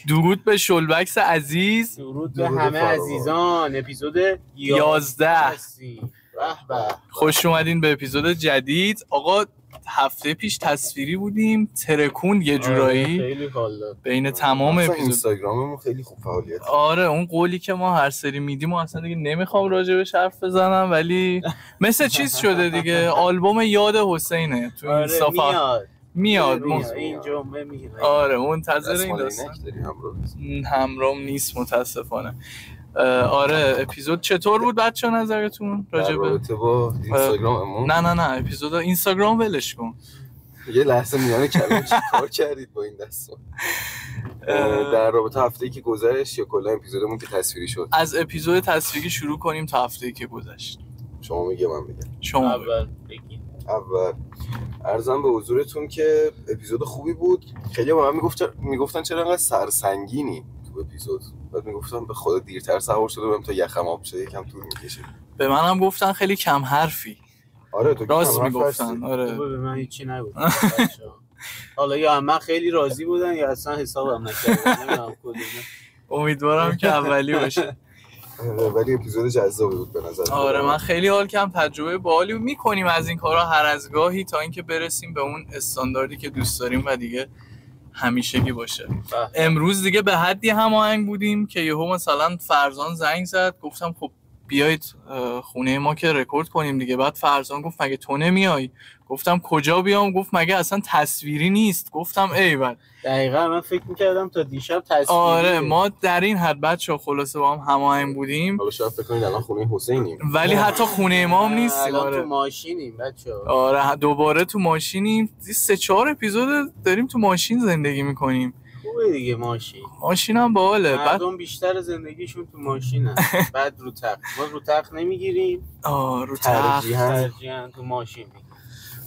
درود به شلبکس عزیز، درود به همه عزیزان. اپیزود 11 هستیم. به به، خوش اومدین به اپیزود جدید. آقا هفته پیش تصویری بودیم، ترکوند یه جورایی، خیلی حال داد بین تمام اپیزود. اینستاگراممون خیلی خوب فعالیت. آره اون قولی که ما هر سری میدیم و اصلا دیگه نمیخوام راجبش حرف بزنم، ولی مثل چیز شده دیگه، آلبوم یاد حسینه تو این صفحه میاد این جمعه میاد. آره منتظر این داستان همراهم نیست متاسفانه. آره اپیزود چطور بود بچه ها نظرتون راجبه رابطه با اینستاگراممون؟ نه اپیزود اینستاگرام ولش کن. یه لحظه میانه کلمه چی کار کردید با این دستان؟ در رابطه هفته‌ای که گذشت یا کلا اپیزودمون که تصویری شد؟ از اپیزود تصویری شروع کنیم تا هفته‌ای که گذشت. شما میگه من بگم؟ شما اول بگید. اول عرضم به حضورتون که اپیزود خوبی بود. خیلی با من میگفتن چرا انقدر سرسنگینی تو اپیزود، بعد میگفتم به خدا دیرتر سوار شده بودم تا یخم آب شه، یکم طول میکشه. به منم گفتن خیلی کم حرفی. آره تو راست میگفتن. آره به من هیچی نگفت. حالا یا من خیلی راضی بودن یا اصلا حسابم نکردن، نمیدونم کدومه. امیدوارم که اولی باشه. ولی اپیزود جذابی بود به نظر. آره من خیلی حال کردم، تجربه باحالی میکنیم از این کارا هر از گاهی تا اینکه برسیم به اون استانداردی که دوست داریم و دیگه همیشگی باشه. امروز دیگه به حدی هماهنگ بودیم که یهو مثلا فرزان زنگ زد، گفتم خب بیایید خونه ما که رکورد کنیم دیگه. بعد فرزان گفت مگه تو نمیای؟ گفتم کجا بیام؟ گفت مگه اصلا تصویری نیست؟ گفتم ایول. دقیقاً من فکر می‌کردم تا دیشب تصویری. آره ما در این حد بچه‌ها خلاصه با هم هماهنگ بودیم. حالا شاید فکر کنید الان خونه حسینیم، ولی حتی خونه ما هم نیستیم. الان تو ماشینیم بچه‌ها. آره دوباره تو ماشینیم. 3-4 اپیزود داریم تو ماشین زندگی می‌کنیم. خوبه دیگه ماشینم باحاله. مردم بیشتر زندگیشون تو ماشینن. بعد رو تخت. ما رو تخت نمیگیریم. رو تخت ترجیحاً تو ماشین.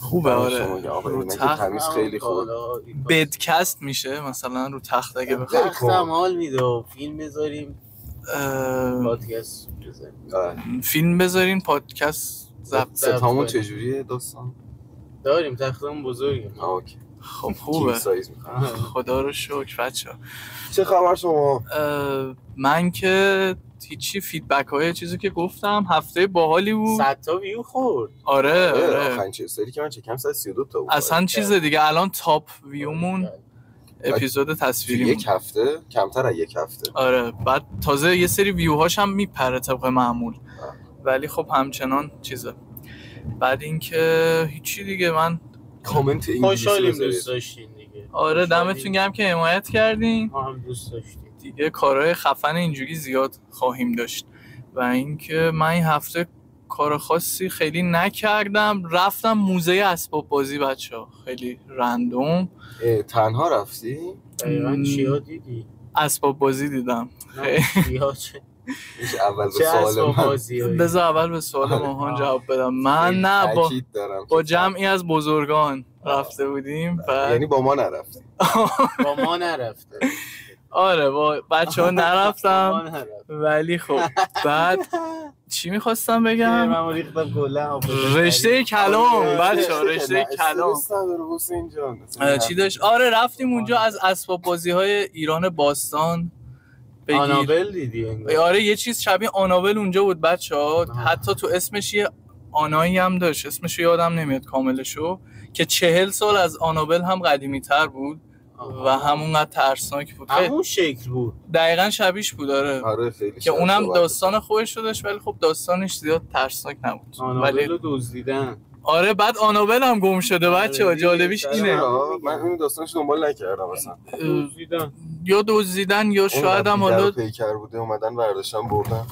خوبه. آره رو تخت تمیز خیلی خوبه. بدکست میشه مثلا رو تخت اگه بخوام. تختم حال میده. فیلم بذاریم. پادکست بذاریم. فیلم بذارین پادکست ضبط. ستامون چجوریه داستان؟ داریم تختمون بزرگه. اوکی. خب خوبه. خدا رو شکر بچه‌ها. چه خبر شما؟ من که هیچی، فیدبک های چیزی که گفتم هفته باحالی بود. 100 تا ویو خورد. آره آخرین سری که من چکم 132 تا بود. اصلا چیز دیگه. الان تاپ ویومون اپیزود تصویری یک هفته کمتر از یک هفته. آره بعد تازه یه سری ویوهاش هم میپره طبق معمول. ولی خب همچنان چیزه. بعد اینکه هیچی دیگه، من کامنت خوشحالیم دوست داشتین دیگه. آره دمتون گرم که حمایت کردین. ما هم دوست داشتیم. دیگه کارهای خفن اینجوری زیاد خواهیم داشت. و اینکه من این هفته کار خاصی خیلی نکردم. رفتم موزه اسباب بازی بچه‌ها، خیلی رندوم. تنها رفتی؟ دقیقاً چیا دیدی؟ اسباب بازی دیدم. اول به سوال من بذار اول به سوال ماهان جواب بدم. من نه با جمعی از بزرگان رفته بودیم. یعنی با ما نرفتی؟ با ما نرفته. آره با بچه‌ها نرفتم. ولی خب بعد چی می‌خواستم بگم؟ من ریختم کلا رشته کلام بچه‌ها، رشته کلام چی داشت؟ آره رفتیم اونجا از اسباب بازی‌های ایران باستان بگیر. آنابل دیدی انگار؟ آره یه چیز شبیه آنابل اونجا بود بچه‌ها. حتی تو اسمش یه آنایی هم داشت، اسمشو یادم نمیاد کاملشو، که 40 سال از آنابل هم قدیمی‌تر بود. و همونقدر ترسناک بود. همون شکل بود. دقیقاً شبیهش بود. آره خیلی که اونم داستان خودش رو داشت، ولی خب داستانش زیاد ترسناک نبود. آنابل رو دزدیدن. آره بعد آنابل هم گم شده بچه‌ها. جالبیش اینه من این داستانش دنبال نکردم اصلا. دزدیدن یا شاید هم حالا پیکر بوده اومدن برداشتن بردن.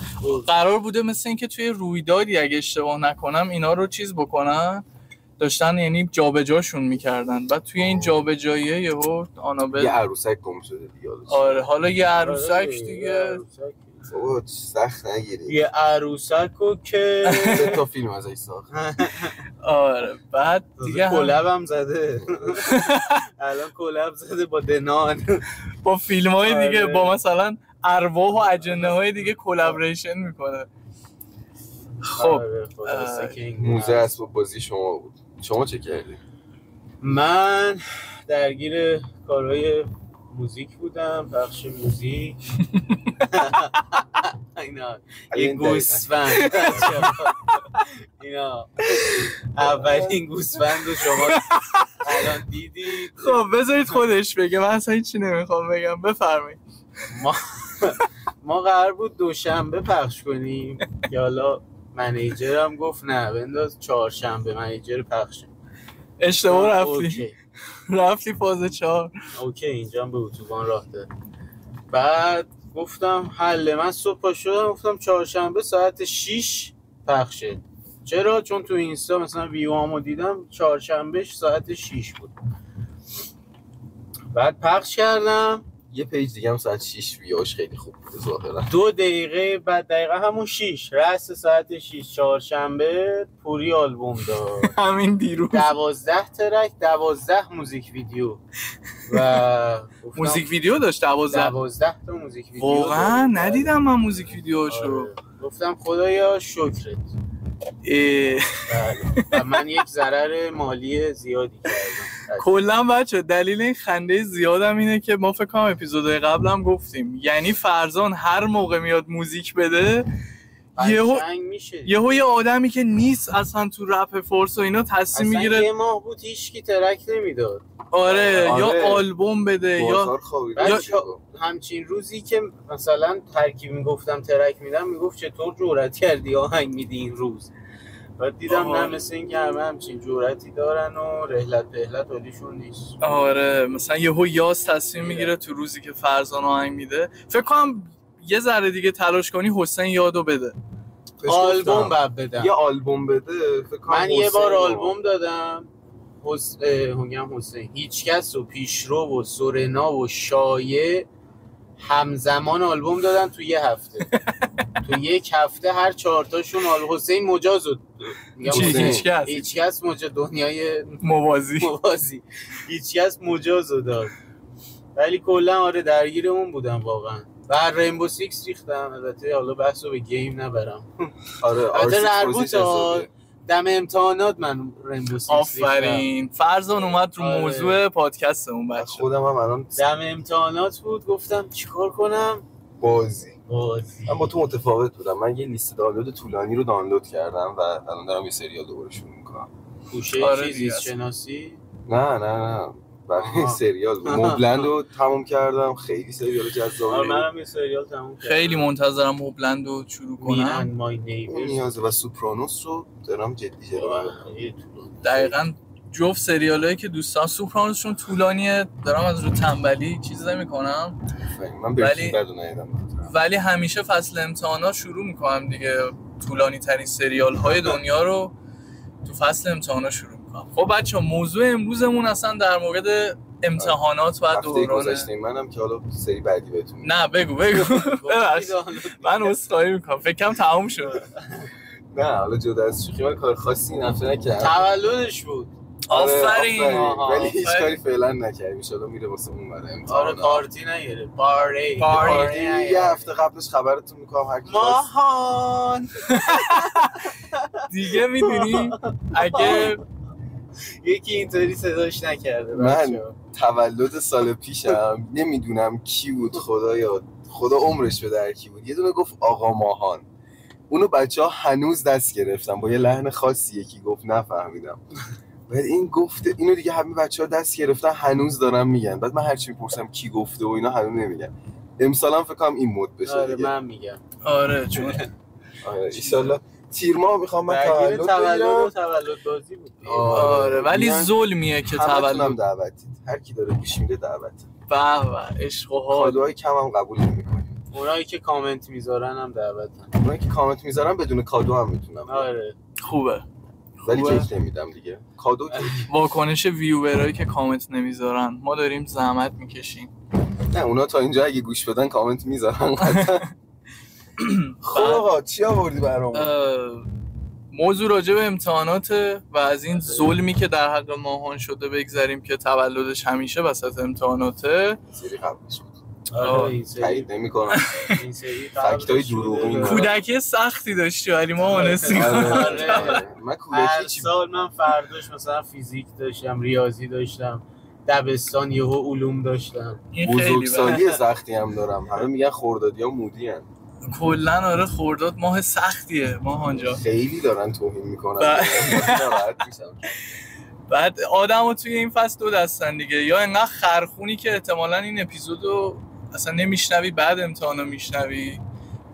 قرار بوده مثل اینکه توی رویدادی اگه اشتباه نکنم اینا رو چیز بکنن، داشتن یعنی جابجاشون میکردن. بعد توی این جابجاییه یهو آنابل یه عروسک گم شده دیگه. آره حالا یه عروسک دیگه بابا سخت نگیری. یه عروسکو که 3 تا فیلم ازش ساخت. آره بعد دیگه کلبم زده. الان کلب زده با دنان، با فیلم‌های دیگه، با مثلا ارواح و اجنه‌های دیگه کلابریشن میکنه. خب موزه اسباب بازی شما بود. شما چه کردی؟ من درگیر کارهای موزیک بودم، پخش موزیک. اینا یه گوسفند اینا اولین گوسفند رو شما الان دیدید. خب بذارید خودش بگه، من اصلا هیچی نمیخوام بگم، بفرمایید. ما قرار بود دوشنبه پخش کنیم که حالا منیجرم گفت نه بنداز چهارشنبه منیجر پخش. اشتباه رفتی. رفتی فاز 4. اوکی اینجا به اتوبان راه داره. بعد گفتم حله. من صبح پا شدم گفتم چهارشنبه ساعت 6 پخشه. چرا؟ چون تو اینستا مثلا ویوامو دیدم چهارشنبه ساعت 6 بود. بعد پخش کردم. یه پیج دیگه هم ساعت 6 ویوش خیلی خوب بود ظاهرا. 2 دقیقه بعد دقیقه همون 6 رأس ساعت 6 چهارشنبه پوری آلبوم داد. همین دیروز 12 ترک 12 موزیک ویدیو و موزیک ویدیو داشت. 12 تا موزیک ویدیو واقعا ندیدم من موزیک ویدیوشو. گفتم خدایا شکرت. و من یک ضرر مالی زیادی کردم. کلا بچه دلیل این خنده زیادم اینه که ما فکر کنم اپیزودهای قبلم گفتیم، یعنی فرزان هر موقع میاد موزیک بده یهو یه آدمی که نیست اصلا تو رپ فورس و اینا تصمیم میگیره. اصلا یه ماه بود هیچکی ترک نمیداد. آره یا آلبوم بده یا همچین روزی که مثلا ترکیب میگفتم ترک میدم میگفت چطور جرأت کردی آهنگ میدی این روز. بعد دیدم نه مثل این که همه همچین جرأتی دارن و رحلت حالیشون نیست. آره مثلا یهو یاس تصمیم میگیره تو روزی که فرزان آهنگ میده فکر کنم یه ذره دیگه تلاش کنی حسین یادو بده. آلبوم بعد بدم. یه آلبوم بده فکر کنم. من یه بار آلبوم دادم. حسین هیچکس و پیشرو و سورنا و شایع همزمان آلبوم دادن تو یه هفته. تو یک هفته هر 4 تاشون حسین مجاز بود. هیچکس مجاز دنیای موازی هیچکس مجاز داد. ولی کلا آره درگیرمون بودم واقعا. و رینبو 6 ریختم. البته حالا بحثو به گیم نبرم. آره البته دم امتحانات من رینبو 6 آفرین. فرزان اومد رو موضوع پادکستمون بچه. خودم هم الان دم امتحانات بود گفتم چیکار کنم؟ بازی. من با تو متفاوت بودم. من یه لیست دانلود طولانی رو دانلود کردم و الان دارم یه سریال دوباره شروع میکنم. گوشه چیزی شناسی؟ نه برای سریال موبلند رو تموم کردم. خیلی سریال جذابه. منم یه سریال تموم کردم. خیلی منتظرم موبلند رو شروع کنم. مای نیبرز نیازه و سوپرانوس رو دارم جدی جلو. دقیقاً جفت سریالایی که دوستان سوپرانوسشون طولانیه دارم از رو تنبلی چیز نمی‌کنم. من بریم بعدو ندیدم. ولی همیشه فصل امتحانات شروع می‌کنم دیگه. طولانی ترین سریال‌های دنیا رو تو فصل امتحانات شروع می‌کنم. خب بچه‌ها موضوع امروزمون اصلا در مورد امتحانات و دوران منم که حالا سری بعدی بهتون نه بگو من عذرخواهی می‌کنم فکرم تموم شد. نه حالا جدا از شوخی من کار خاصی نکردم. تولدش بود. آفرین. ولی هیچ کاری فعلا نکردیم. ان شاءالله میره واسه اون برای امتحان. آره پارتی نگیره. پارتی یه هفته قبلش خبرتون میکنم هر کی ماهان دیگه میدونی اگه یکی اینطوری صداش نکرده. من تولد سال پیشم نمیدونم کی بود خدا عمرش بده هر کی بود. یه دونه گفت آقا ماهان. اونو بچه‌ها هنوز دست گرفتن با یه لحن خاصی یکی گفت نفهمیدم. بعد این گفته اینو دیگه همه بچه‌ها دست گرفتن هنوز دارن میگن. بعد من هر چی میپرسم کی گفته و اینا هنوز نمیگن. امسالم فکر کنم این مود بشه. آره من میگم. آره چون آره ان شاءالله تیر ماه میخوام من تولد بازی بود. آره ولی ظلمیه که تولدم دعوتید. هر کی داره گوش میده دعوت. به عشق و حال. کادوهای کم هم قبول نمی‌کنیم. اونایی که کامنت میذارن هم دعوتن. اونایی که کامنت میذارن بدون کادو هم میتونم. آره خوبه. ولی کیک نمیدم دیگه. کادو کیک. واکنش ویورایی که کامنت نمیذارن ما داریم زحمت میکشیم. نه اونا تا اینجا اگه گوش بدن کامنت میذارن. خب آقا چی آوردی برام؟ موضوع راجع به امتحانات و از این ظلمی که در حق ماهان شده بگذاریم که تولدش همیشه وسط امتحاناته. سری قبلش بود. آره تایید نمی‌کنم. این سری فکتای دروغی. کودکی سختی داشتی ولی ما آنستی. آره من کودکی سال من فرداش مثلا فیزیک داشتم ریاضی داشتم دبستان یهو علوم داشتم. این خیلی بزرگسالی سختی هم دارم. همه میگن خردادی‌ها مودی ان. کلا آره خرداد ماه سختیه ماهان جان. خیلی دارن توهین میکنن. ناراحت میشم. بعد آدمو توی این فصل دو دستن دیگه، یا انقدر خرخونی که احتمالاً این اپیزودو اصلا نمیشنوی بعد امتحانو میشنوی،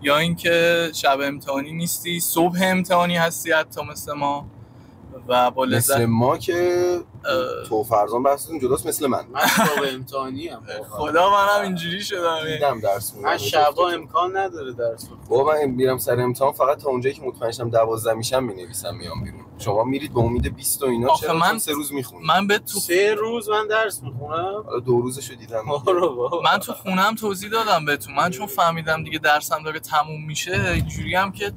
یا اینکه شب امتحانی نیستی صبح امتحانی هستی حتی مثل ما و با لذت. مثل ما که تو فرزان بحثتون جداست، مثل من شب امتحانی ام. خدا منم اینجوری شدم. دیدم درس من شبا امکان نداره درس بخونم. بابا من میرم سر امتحان فقط تا اونجایی که مطمئن شم 12 میشم مینویسم میام بیرون. شما میرید به امید 20 و اینا، چرا من 3 روز میخونم؟ من به تو 3 روز من درس میخونم. حالا 2 روزشو دیدم. من تو خونم توضیح دادم بهتون. من چون فهمیدم دیگه درسم داره تموم میشه، اینجوری هم که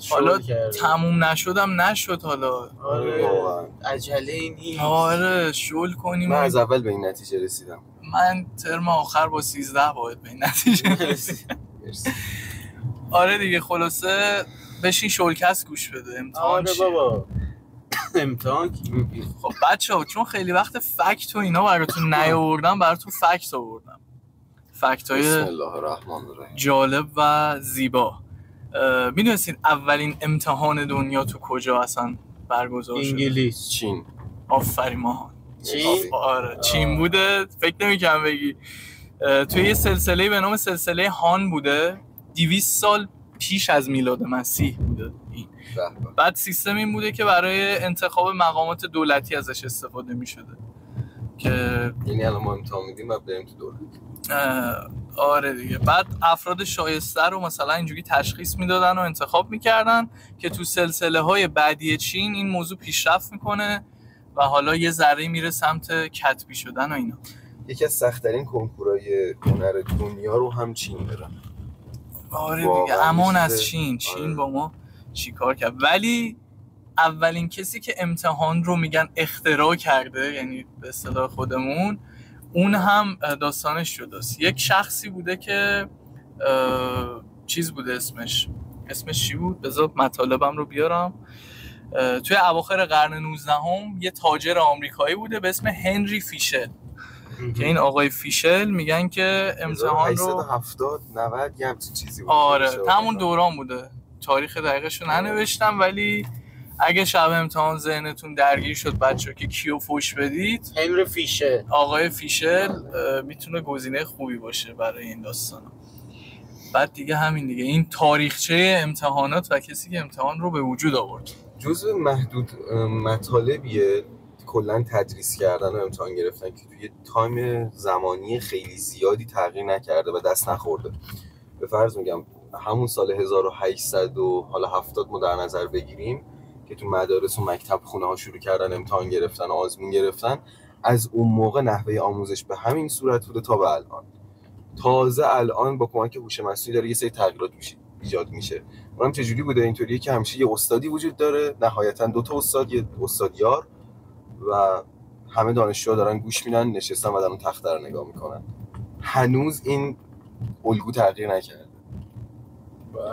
حالا تموم نشدم نشد. حالا آره عجله نیست. آره شل کنیم. من از اول به این نتیجه رسیدم. من ترم آخر با 13 باید به این نتیجه رسیدم. آره دیگه خلاصه بشین شولکست گوش بده. امتحان آره بابا امتحان کی میگی؟ خب بچه‌ها چون خیلی وقت فکت و اینا براتون نیاوردم، براتون فکت آوردم. فکت‌های بسم الله الرحمن الرحیم جالب و زیبا. میدونستید اولین امتحان دنیا تو کجا اصلا برگزار شده؟ انگلیس. چین. آفرین ماهان. چین؟ آره چین بوده. فکر نمی‌کنم بگی. توی یه سلسله به نام سلسله هان بوده. 200 سال پیش از میلاد مسیح بوده این. بعد سیستم این بوده که برای انتخاب مقامات دولتی ازش استفاده می‌شده که یعنی الان ما امتحان میدیم و بریم تو دولت. آره دیگه. بعد افراد شایسته رو مثلا اینجوری تشخیص میدادن و انتخاب میکردن که تو سلسله‌های بعدی چین این موضوع پیشرفت میکنه و حالا یه ذره میره سمت کتبی شدن و اینا. یکی از سخت‌ترین کنکورهای هنر دنیا رو هم چین داره. آره دیگه امان از چین. چین با ما چیکار کرد؟ ولی اولین کسی که امتحان رو میگن اختراع کرده، یعنی به اصطلاح خودمون، اون هم داستانش شداست. یک شخصی بوده که چیز بوده، اسمش چی بود؟ بذار مطالبم رو بیارم. توی اواخر قرن 19 یه تاجر آمریکایی بوده به اسم هنری فیشل که این آقای فیشل میگن که امتحان رو 870 90 یه همچین چیزی بود. آره همون دوران بوده. تاریخ دقیقش رو ننوشتم ولی اگه شب امتحان ذهنتون درگیر شد بچه‌ها که کیو فوش بدید، هنری فیشل، آقای فیشل میتونه گزینه خوبی باشه برای این داستانا. بعد دیگه همین دیگه، این تاریخچه امتحانات و کسی که امتحان رو به وجود آورد. جزء محدود مطالبیه کلا تدریس کردن و امتحان گرفتن که توی تایم زمانی خیلی زیادی تغییر نکرده و دست نخورده. به فرض میگم همون سال 1800 و حالا 70 ما در نظر بگیریم که تو مدارس و مکتب خونه ها شروع کردن امتحان گرفتن و آزمون گرفتن، از اون موقع نحوه آموزش به همین صورت بوده تا به الان. تازه الان با کمک هوش مصنوعی داره یه سری تغییرات ایجاد میشه. اونم چجوری بوده؟ اینطوریه که همیشه یه استادی وجود داره، نهایتا 2 تا استاد، یه استادیار، و همه دانشجوها دارن گوش میدن، نشستن و دارن تخته رو نگاه میکنن. هنوز این الگو تغییر نکرده.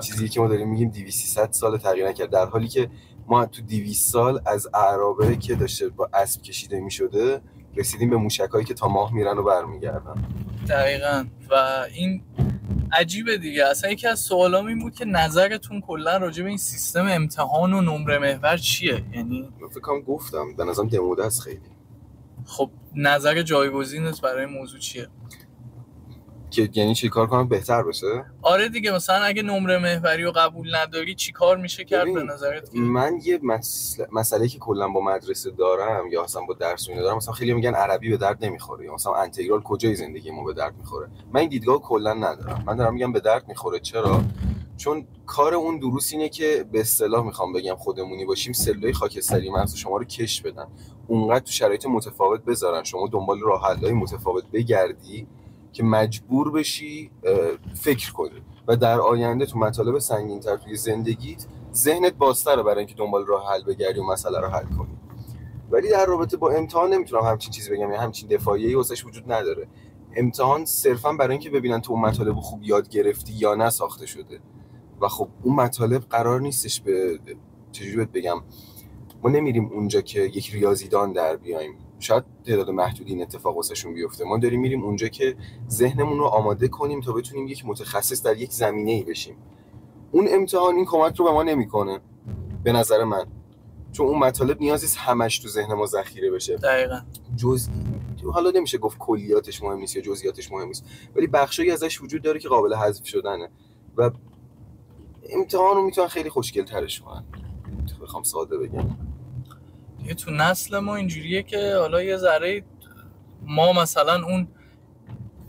چیزی که ما داریم میگیم 200 سال تغییر نکرد، در حالی که ما تو 200 سال از اعرابه که داشته با اسب کشیده میشده رسیدیم به موشکایی که تا ماه میرن و برمیگردن. دقیقاً. و این عجیبه دیگه. اصلا یکی از سوالام این بود که نظرتون کلا راجع به این سیستم امتحان و نمره محور چیه؟ یعنی فکر کنم گفتم به نظرم دموده است خیلی. خب نظر جایگزینت برای موضوع چیه؟ که یعنی چی کار کنم بهتر بشه؟ آره دیگه، مثلا اگه نمره محوری رو قبول نداری چی کار میشه کرد به نظرت؟ من یه مسئله که کلا با مدرسه دارم یا اصلا با درس و اینا دارم، مثلا خیلی میگن عربی به درد نمیخوره یا مثلا انتگرال کجای زندگی ما به درد میخوره. من این دیدگاه کلا ندارم. من دارم میگم به درد میخوره. چرا؟ چون کار اون دروس اینه که به اصطلاح میخوام بگم خودمونی باشیم، سلولای خاکستری مغز شما رو کش بدن، اونقدر تو شرایط متفاوت بذارن شما دنبال راه حل‌های متفاوت بگردی که مجبور بشی فکر کنی و در آینده تو مطالب سنگین‌تر توی زندگیت ذهنت بازتره برای اینکه دنبال راه حل بگردی و مسئله رو حل کنی. ولی در رابطه با امتحان نمیتونم همچین چیزی بگم، یا همچین دفاعیه‌ای واسش وجود نداره. امتحان صرفاً برای اینکه ببینن تو اون مطالب خوب یاد گرفتی یا نه ساخته شده و خب اون مطالب قرار نیستش به چجوری بگم، ما نمیریم اونجا که یک ریاضیدان در بیایم. شاید تعداد محدودی این اتفاق واسهشون بیفته. ما داریم میریم اونجا که ذهنمون رو آماده کنیم تا بتونیم یک متخصص در یک زمینه‌ای بشیم. اون امتحان این کمک رو به ما نمیکنه به نظر من، چون اون مطالب نیازی نیست همش تو ذهن ما ذخیره بشه. دقیقاً. حالا نمیشه گفت کلیاتش مهم نیست یا جزئیاتش مهم نیست، ولی بخشایی ازش وجود داره که قابل حذف شدنه و امتحان رو میتونن خیلی خوشگل ترش کنن. بخوام ساده بگم دیگه تو نسل ما اینجوریه که حالا یه ذره ما مثلا اون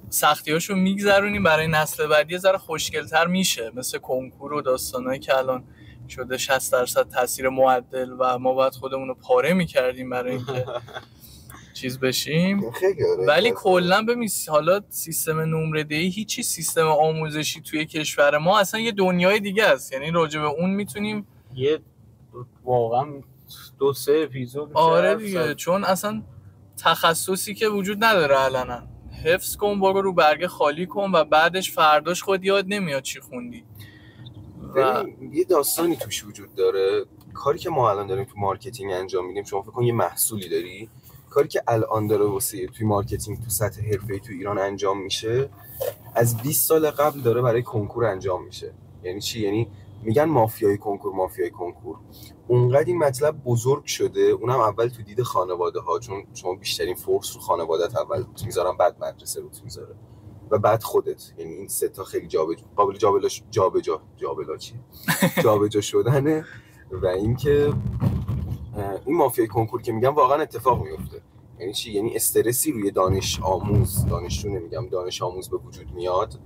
سختیاشو میگذرونیم برای نسل بعدی، یه ذره خوشگل‌تر میشه، مثل کنکور و داستانایی که الان شده 60% تاثیر معدل و ما باید خودمون رو پاره میکردیم برای اینکه چیز بشیم. ولی کلا ببین حالا سیستم نمره‌دهی هیچی، سیستم آموزشی توی کشور ما اصلا یه دنیای دیگه است. یعنی راجع به اون میتونیم یه واقعا 2-3 اپیزود آره دیگه، چون اصلا تخصصی که وجود نداره علنا. حفظ کن، برو رو برگه خالی کن و بعدش فرداش خود یاد نمیاد چی خوندی. و یه داستانی توش وجود داره. کاری که ما الان داریم تو مارکتینگ انجام میدیم، شما فکر کن یه محصولی داری، کاری که الان داره واسه توی مارکتینگ تو سطح حرفه‌ای تو ایران انجام میشه از 20 سال قبل داره برای کنکور انجام میشه. یعنی چی؟ یعنی میگن مافیای کنکور. اونقدر این مطلب بزرگ شده، اونم اول تو دید خانواده ها، چون شما بیشترین فورس رو خانواده‌ات اول میذارن، بعد مدرسه رو میذاره و بعد خودت. یعنی این سه تا خیلی قابل جابجا شدنه. و اینکه این مافیای کنکور که میگم واقعا اتفاق میفته. یعنی چی؟ یعنی استرسی روی دانشجو نمیگم، دانش آموز به وجود میاد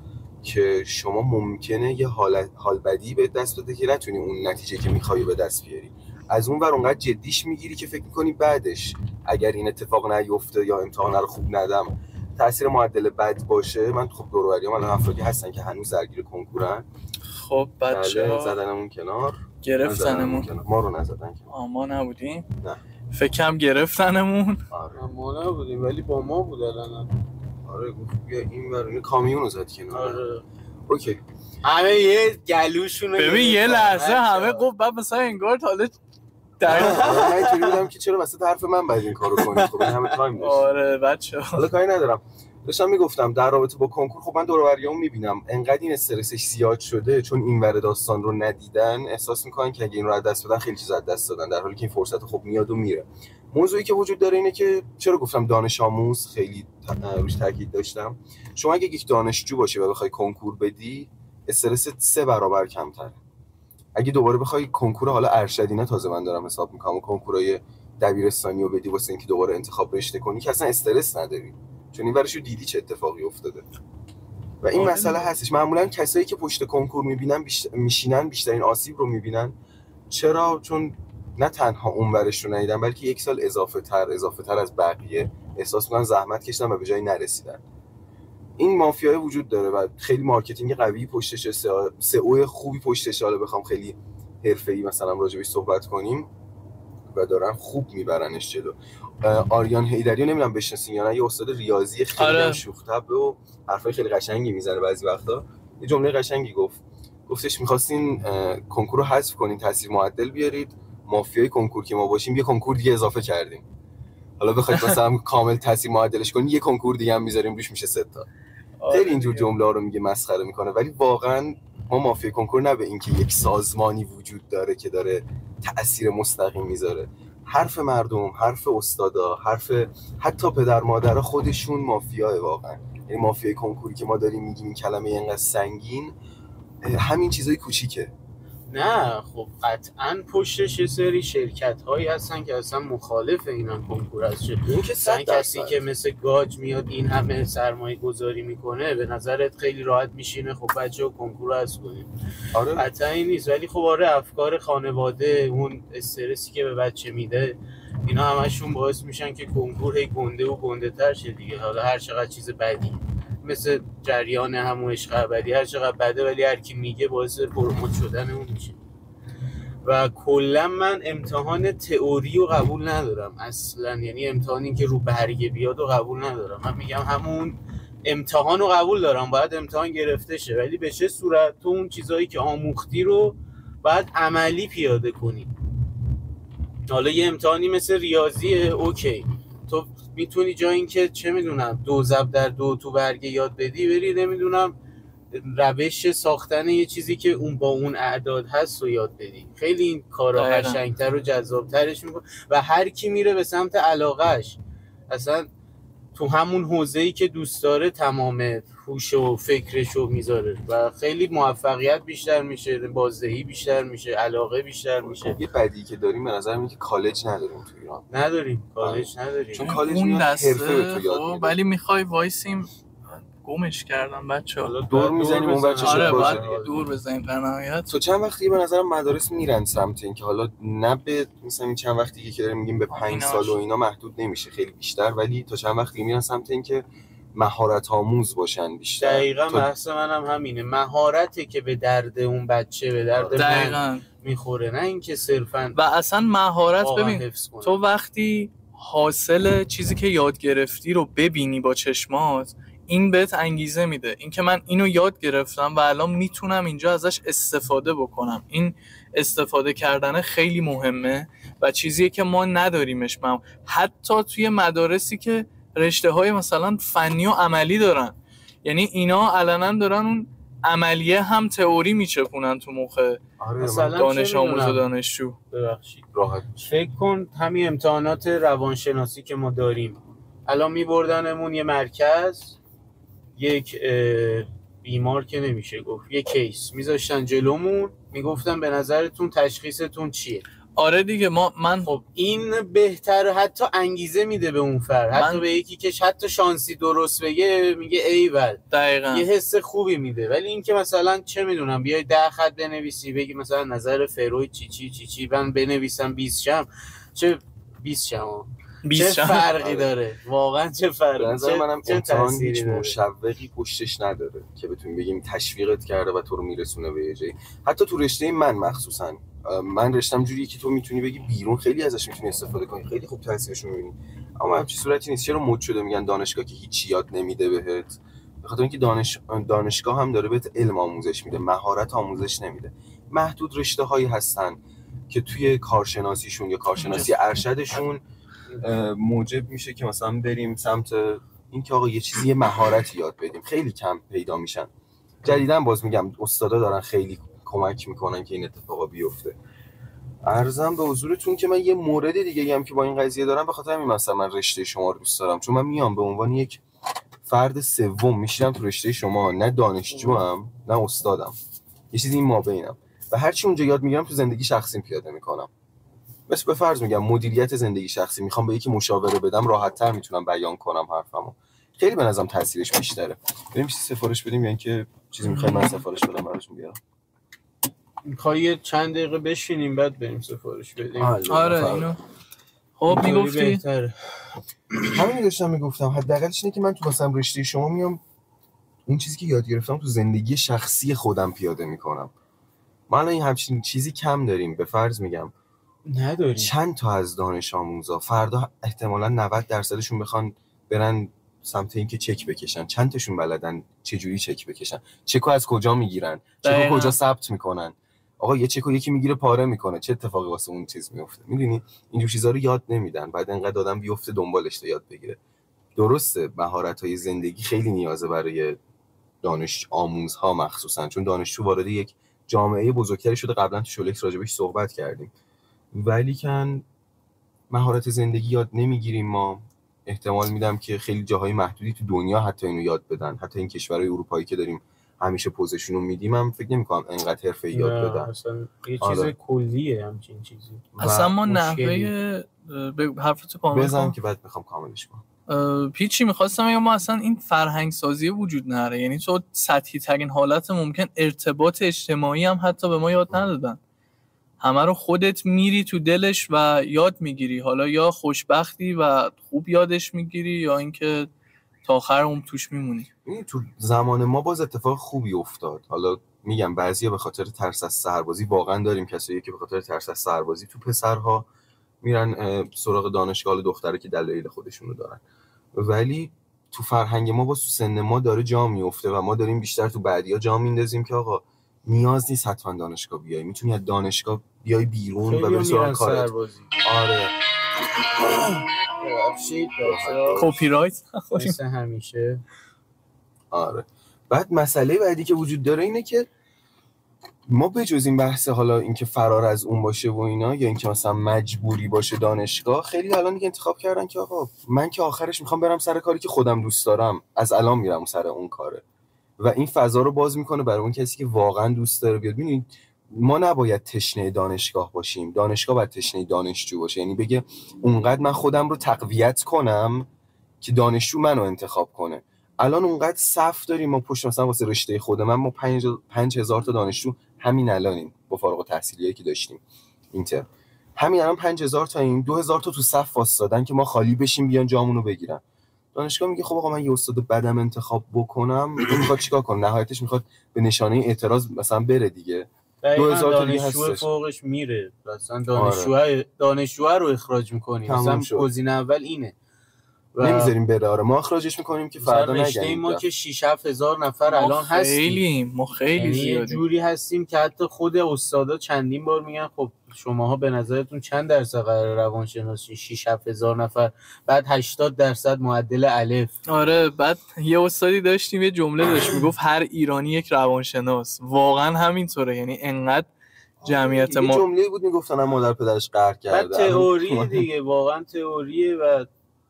که شما ممکنه یه حال بدی به دست بده که نتونی اون نتیجه که میخوای به دست بیاری. از اون ور اونقدر جدیش میگیری که فکر میکنی بعدش اگر این اتفاق نیفته یا امتحان رو خوب ندم تاثیر معدل بد باشه. من خب دور و بریام الان افرادی هستن که هنوز درگیر کنکورن. خب بچه‌ها زدنمون کنار، گرفتنمون ما رو نزدن کنار. ما نبودیم؟ نه فکرم گرفتنمون. آره ما نبودیم ولی با ما بود الان. آره گفت بیا این ور کامیون رو زد کنار. آره اوکی. همه یه گلوشون رو ببین یه لحظه همه گفت بعد مثلا انگار حالا من اینجوری بودم که چرا وسط حرف من باید این کارو کنید. خب این همه تایم داشت. آره بچه‌ها حالا کاری ندارم. داشتم میگفتم در رابطه با کنکور، خب من دور و بریام میبینم انقدر این استرسش زیاد شده چون این ور داستان رو ندیدن، احساس میکنن که اگه این رو از دست بدن خیلی چیز از دست دادن، در حالی که این فرصت خب میاد و میره. موضوعی که وجود داره اینه که چرا گفتم دانش آموز خیلی روش تاکید داشتم. شما اگه یک دانشجو باشی و بخوای کنکور بدی، استرست 3 برابر کمتره. اگه دوباره بخوای کنکور حالا ارشدینه، تازه من دارم حساب میکنم، کنکورای دبیرستانی رو بدی واسه اینکه دوباره انتخاب رشته کنی که اصلا استرس نداری، چون این ورشو دیدی چه اتفاقی افتاده. و این مسئله هستش. معمولا کسایی که پشت کنکور میبینن میشینن بیشترین آسیب رو میبینن. چرا؟ چون نه تنها اون ورش رو ندیدن، بلکه یک سال اضافه تر از بقیه احساس میکنن زحمت کشیدن و به جایی نرسیدن. این مافیای وجود داره و خیلی مارکتینگ قوی پشتشه، سئو خوبی پشتشه. حالا بخوام خیلی حرفه‌ای مثلا راجع بهش صحبت کنیم و دارن خوب میبرنش جلو. آریان حیدری رو نمیدونم بشناسین یا نه، یه استاد ریاضی خیلی شوخ طبع و حرفای خیلی قشنگی میزنه بعضی وقتا. یه جمله قشنگی گفتش می‌خواستین کنکور رو حذف کنین، تاثیر معدل بیارید، مافیای کنکور که ما باشیم یه کنکور دیگه اضافه کردیم. حالا بخواید مثلا کامل تاثیر معدلش کنین یه کنکور دیگه هم می‌ذاریم روش، میشه 3 تا. خیلی اینجور جمله رو میگه، مسخره میکنه. ولی واقعا ما مافیای کنکور نه به اینکه یک سازمانی وجود داره که داره تأثیر مستقیم میذاره. حرف مردم، حرف استادا، حرف حتی پدر مادرها خودشون مافیاه واقعا. یعنی مافیای کنکوری که ما داریم میگیم این کلمه اینقدر سنگین، همین چیزای کوچیکه. نه خب قطعاً پشتش یه سری شرکت هایی هستن که اصلا مخالف اینن کنکور هست. این که کسی که مثل گاج میاد این همه سرمایه گذاری میکنه، به نظرت خیلی راحت میشینه خب بچه‌ها کنکور رو حذف کنیم؟ آره قطعاً این نیست. ولی خب آره افکار خانواده، اون استرسی که به بچه میده، اینا همشون باعث میشن که کنکور هی گنده و گنده تر شه دیگه. حالا هر چقدر چیز بدی مثل جریان همون عشق ابدی، هر چقدر بده ولی هر کی میگه باعث پروموت شدن اون میشه. و کلا من امتحان تئوری رو قبول ندارم اصلا. یعنی امتحانی که رو برگه بیاد رو قبول ندارم. من میگم همون امتحان رو قبول دارم، باید امتحان گرفته شه، ولی به چه صورت؟ تو اون چیزایی که آموختی رو باید عملی پیاده کنی. حالا یه امتحانی مثل ریاضیه، اوکی، تو میتونی جا اینکه چه میدونم 2 ضرب در 2 تو برگه یاد بدی، بری نمیدونم روش ساختن یه چیزی که اون با اون اعداد هست و یاد بدی. خیلی این کارا قشنگتر و جذابترش میکنه و هر کی میره به سمت علاقهش، اصلا تو همون حوزه‌ای که دوست داره تمام هوش و فکرشو میذاره و خیلی موفقیت بیشتر میشه، بازدهی بیشتر میشه، علاقه بیشتر میشه. یه بدی که داریم به نظر میاد که کالج نداریم تو ایران. نداریم کالج نداریم، چون کالج اون حرفه به تو یاد میده. ولی میخوای وایسیم گمش کردم بچه‌ها، دور میزنیم اون بچه آره شد بعد باشه. دور بزنیم در نهایت. تو چند وقتی به نظرم مدارس میرن سمت این که حالا نه به مثلا این چند وقتی که داریم میگیم به 5 سال و اینا محدود نمیشه، خیلی بیشتر، ولی تا چند وقتی میرن سمت این که مهارت آموز باشن بیشتر. دقیقاً بحث منم همینه، مهارته که به درد اون بچه، به درد من میخوره، نه اینکه صرفاً. و اصلا مهارت ببین تو وقتی حاصل چیزی که یاد گرفتی رو ببینی با چشمات، این بهت انگیزه میده، اینکه من اینو یاد گرفتم و الان میتونم اینجا ازش استفاده بکنم. این استفاده کردن خیلی مهمه و چیزیه که ما نداریمش. حتی توی مدارسی که رشته‌های مثلا فنی و عملی دارن، یعنی اینا علنا دارن اون عملیه هم تئوری میچپونن تو مخ دانش آموز و دانشجو. ببخشید راحت فکر کن همین امتحانات روانشناسی که ما داریم، الان میبردنمون یه مرکز، یک بیمار که نمیشه گفت، یک کیس میذاشتن جلومون، میگفتن به نظرتون تشخیصتون چیه؟ آره دیگه من خب این بهتره، حتی انگیزه میده به اون فرد، حتی به یکی که حتی شانسی درست بگه میگه ایول، دقیقاً یه حس خوبی میده. ولی این که مثلا چه میدونم بیای 10 خط بنویسی بگی مثلا نظر فروید چی من بنویسم 20 شم، چه 20 شم چه فرقی داره واقعا؟ چه فرقی داره؟ نظر منم امتحان هیچ مشوقی پشتش نداره که بتونیم بگیم تشویقت کرده و تو رو میرسونه به یه جایی. حتی تو رشته من مخصوصا، من رشتم جوریه که تو میتونی بگی بیرون خیلی ازش میتونی استفاده کنی، خیلی خوب تاثیرش رو میبینی. اما همچین صورتی نیست. چرا مد شده میگن دانشگاه که هیچ یاد نمیده بهت؟ به خاطر اینکه دانشگاه هم داره بهت علم آموزش میده، مهارت آموزش نمیده. محدود رشته‌هایی هستن که توی کارشناسیشون یا کارشناسی ارشدشون موجب میشه که مثلا بریم سمت اینکه آقا یه چیزی، یه مهارتی یاد بدیم. خیلی کم پیدا میشن. جدیداً باز میگم استادا دارن خیلی کمک میکنن که این اتفاقا بیفته. عرضم به حضورتون که من یه مورد دیگه هم که با این قضیه دارم، به خاطر همین مثلا من رشته شما رو دوست دارم، چون من میام به عنوان یک فرد سوم میشینم تو رشته شما، نه دانشجوام نه استادم، یه چیزی این مابینم و هر چی اونجا یاد میگیرم تو زندگی شخصیم پیاده میکنم. بس به فرض میگم مدیریت زندگی شخصی، میخوام به یکی مشاوره بدم، راحت‌تر میتونم بیان کنم حرفمو، خیلی به نظرم تاثیرش بیشتره. بریم چیزی سفارش بدیم یا اینکه چیزی میخوایم من سفارش بدم براتون بیارم؟ میخوای چند دقیقه بشینیم بعد بریم سفارش بدیم؟ آره اینو خب میگفتی همین داشتم میگفتم. حداقلش اینه که من تو مثلا رشته شما میام اون چیزی که یاد گرفتم تو زندگی شخصی خودم پیاده میکنم. ما الان این همچین چیزی کم داریم. به فرض میگم نداریم. چند تا از دانش آموزا فردا احتمالاً 90% بخوان برن سمت اینکه چک بکشن، چند تاشون بلدن چه جوری چک بکشن؟ چکو از کجا میگیرن؟ چکو کجا ثبت میکنن؟ آقا یه چکو یکی میگیره پاره میکنه، چه اتفاقی واسه اون چیز میفته؟ میدونی این چیزا رو یاد نمیدن. بعد انقدر آدم بیفته دنبالش تا یاد بگیره. درسته مهارت‌های زندگی خیلی نیازه برای دانش آموزها مخصوصا، چون دانشجو وارد یک جامعه بزرگتری شده. قبلا تو شولکس راجبش صحبت کردیم. ولی کن مهارت زندگی یاد نمیگیریم ما. احتمال میدم که خیلی جاهای محدودی تو دنیا حتی اینو یاد بدن. حتی این کشورهای اروپایی که داریم همیشه پوزشون رو میدیم، هم فکر نمی‌کنم انقدر حرفه‌ای یاد بدن. اصلا یه چیز کلیه همچین چیزی. اصلا ما نحوه به حرفتو کامل بزنم که بعد میخوام کاملش کنم. پیچی میخواستم بگم ما اصلا این فرهنگ سازی وجود نداره. یعنی تو سطحی ترین حالت ممکن ارتباط اجتماعی هم حتی به ما یاد ندادن. همه رو خودت میری تو دلش و یاد میگیری. حالا یا خوشبختی و خوب یادش میگیری یا اینکه تا آخر اون توش میمونی. تو زمان ما باز اتفاق خوبی افتاد. حالا میگم بعضیا به خاطر ترس از سربازی، واقعا داریم کسایی که به خاطر ترس از سربازی تو پسرها میرن سراغ دانشگاه، دختره که دلایل خودشونو دارن. ولی تو فرهنگ ما باز تو سن ما داره جا میفته و ما داریم بیشتر تو بعدیا جا میندازیم که آقا نیاز نیست حتما دانشگاه بیای، میتونی از دانشگاه بیای بیرون و بری سراغ کارت. آره ببخشید کپی رایت مثل همیشه. آره. بعد مسئله بعدی که وجود داره اینه که ما به جز این بحث حالا اینکه فرار از اون باشه و اینا، یا اینکه مثلا مجبوری باشه دانشگاه، خیلی الان دیگه انتخاب کردن که آقا من که آخرش میخوام برم سر کاری که خودم دوست دارم، از الان میرم سر اون کاره و این فضا رو باز میکنه برای اون کسی که واقعا دوست داره بیاد. ببینید ما نباید تشنه دانشگاه باشیم، دانشگاه باید تشنه دانشجو باشه. یعنی بگه اونقدر من خودم رو تقویت کنم که دانشجو منو انتخاب کنه. الان اونقدر صف داریم ما پشت، مثلا واسه رشته خود ما 5000 تا دانشجو همین الانیم با فارغ التحصیلیایی که داشتیم اینتر، همین الان 5000 تا، این 2000 تا تو صف واسطادن که ما خالی بشیم بیان جامونو بگیرن. دانشگاه میگه خب آقا من یه استاد بدم انتخاب بکنم، میخواد چیکار کنه؟ نهایتش میخواد به نشانه اعتراض مثلا بره دیگه. 2000 تا دانشجو فوقش میره، مثلا دانشجو رو اخراج میکنی، مثلا گزینه اول اینه نمیذاریم بره. آره ما اخراجش میکنیم که فردا نگیم. رشته ما که 6-7 هزار نفر الان هستیم، ما خیلی زیادیم، جوری هستیم که حتی خود استادا چندین بار میگن خب شماها به نظرتون چند درصد قرار روانشناسی؟ 6-7 هزار نفر، بعد 80% معدل الف. آره بعد یه استادی داشتیم یه جمله داشت میگفت هر ایرانی یک روانشناس. واقعا همینطوره، یعنی انقدر جمعیت ما. یه جمله بود میگفتن مادر پدرش قهر کرده. بعد تئوری دیگه، واقعا تئوریه و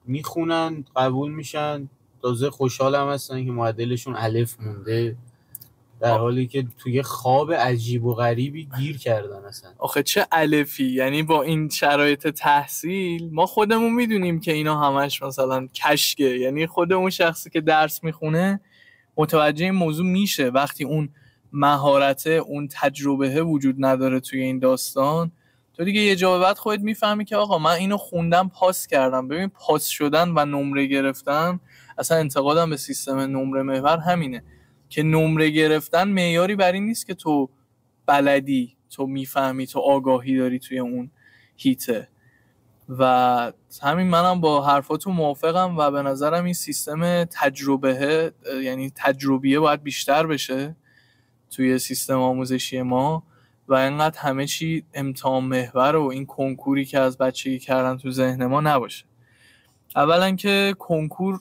میخونن قبول میشن، تازه خوشحال هم هستن که معدلشون الف مونده، در حالی که توی خواب عجیب و غریبی گیر کردن اصلا. آخه چه الفی، یعنی با این شرایط تحصیل ما خودمون میدونیم که اینا همش مثلا کشکه، یعنی خود اون شخصی که درس میخونه متوجه این موضوع میشه وقتی اون مهارت، اون تجربه وجود نداره توی این داستان. تو دیگه یه جا بعد خودت میفهمی که آقا من اینو خوندم پاس کردم. ببین پاس شدن و نمره گرفتن، اصلا انتقادم به سیستم نمره محور همینه که نمره گرفتن معیاری بر این نیست که تو بلدی، تو میفهمی، تو آگاهی داری توی اون هیته. و همین منم با حرفاتون موافقم و به نظرم این سیستم تجربه، یعنی تجربیه باید بیشتر بشه توی سیستم آموزشی ما و اینقدر همه چی امتحان محور و این کنکوری که از بچگی کردن تو ذهن ما نباشه. اولا که کنکور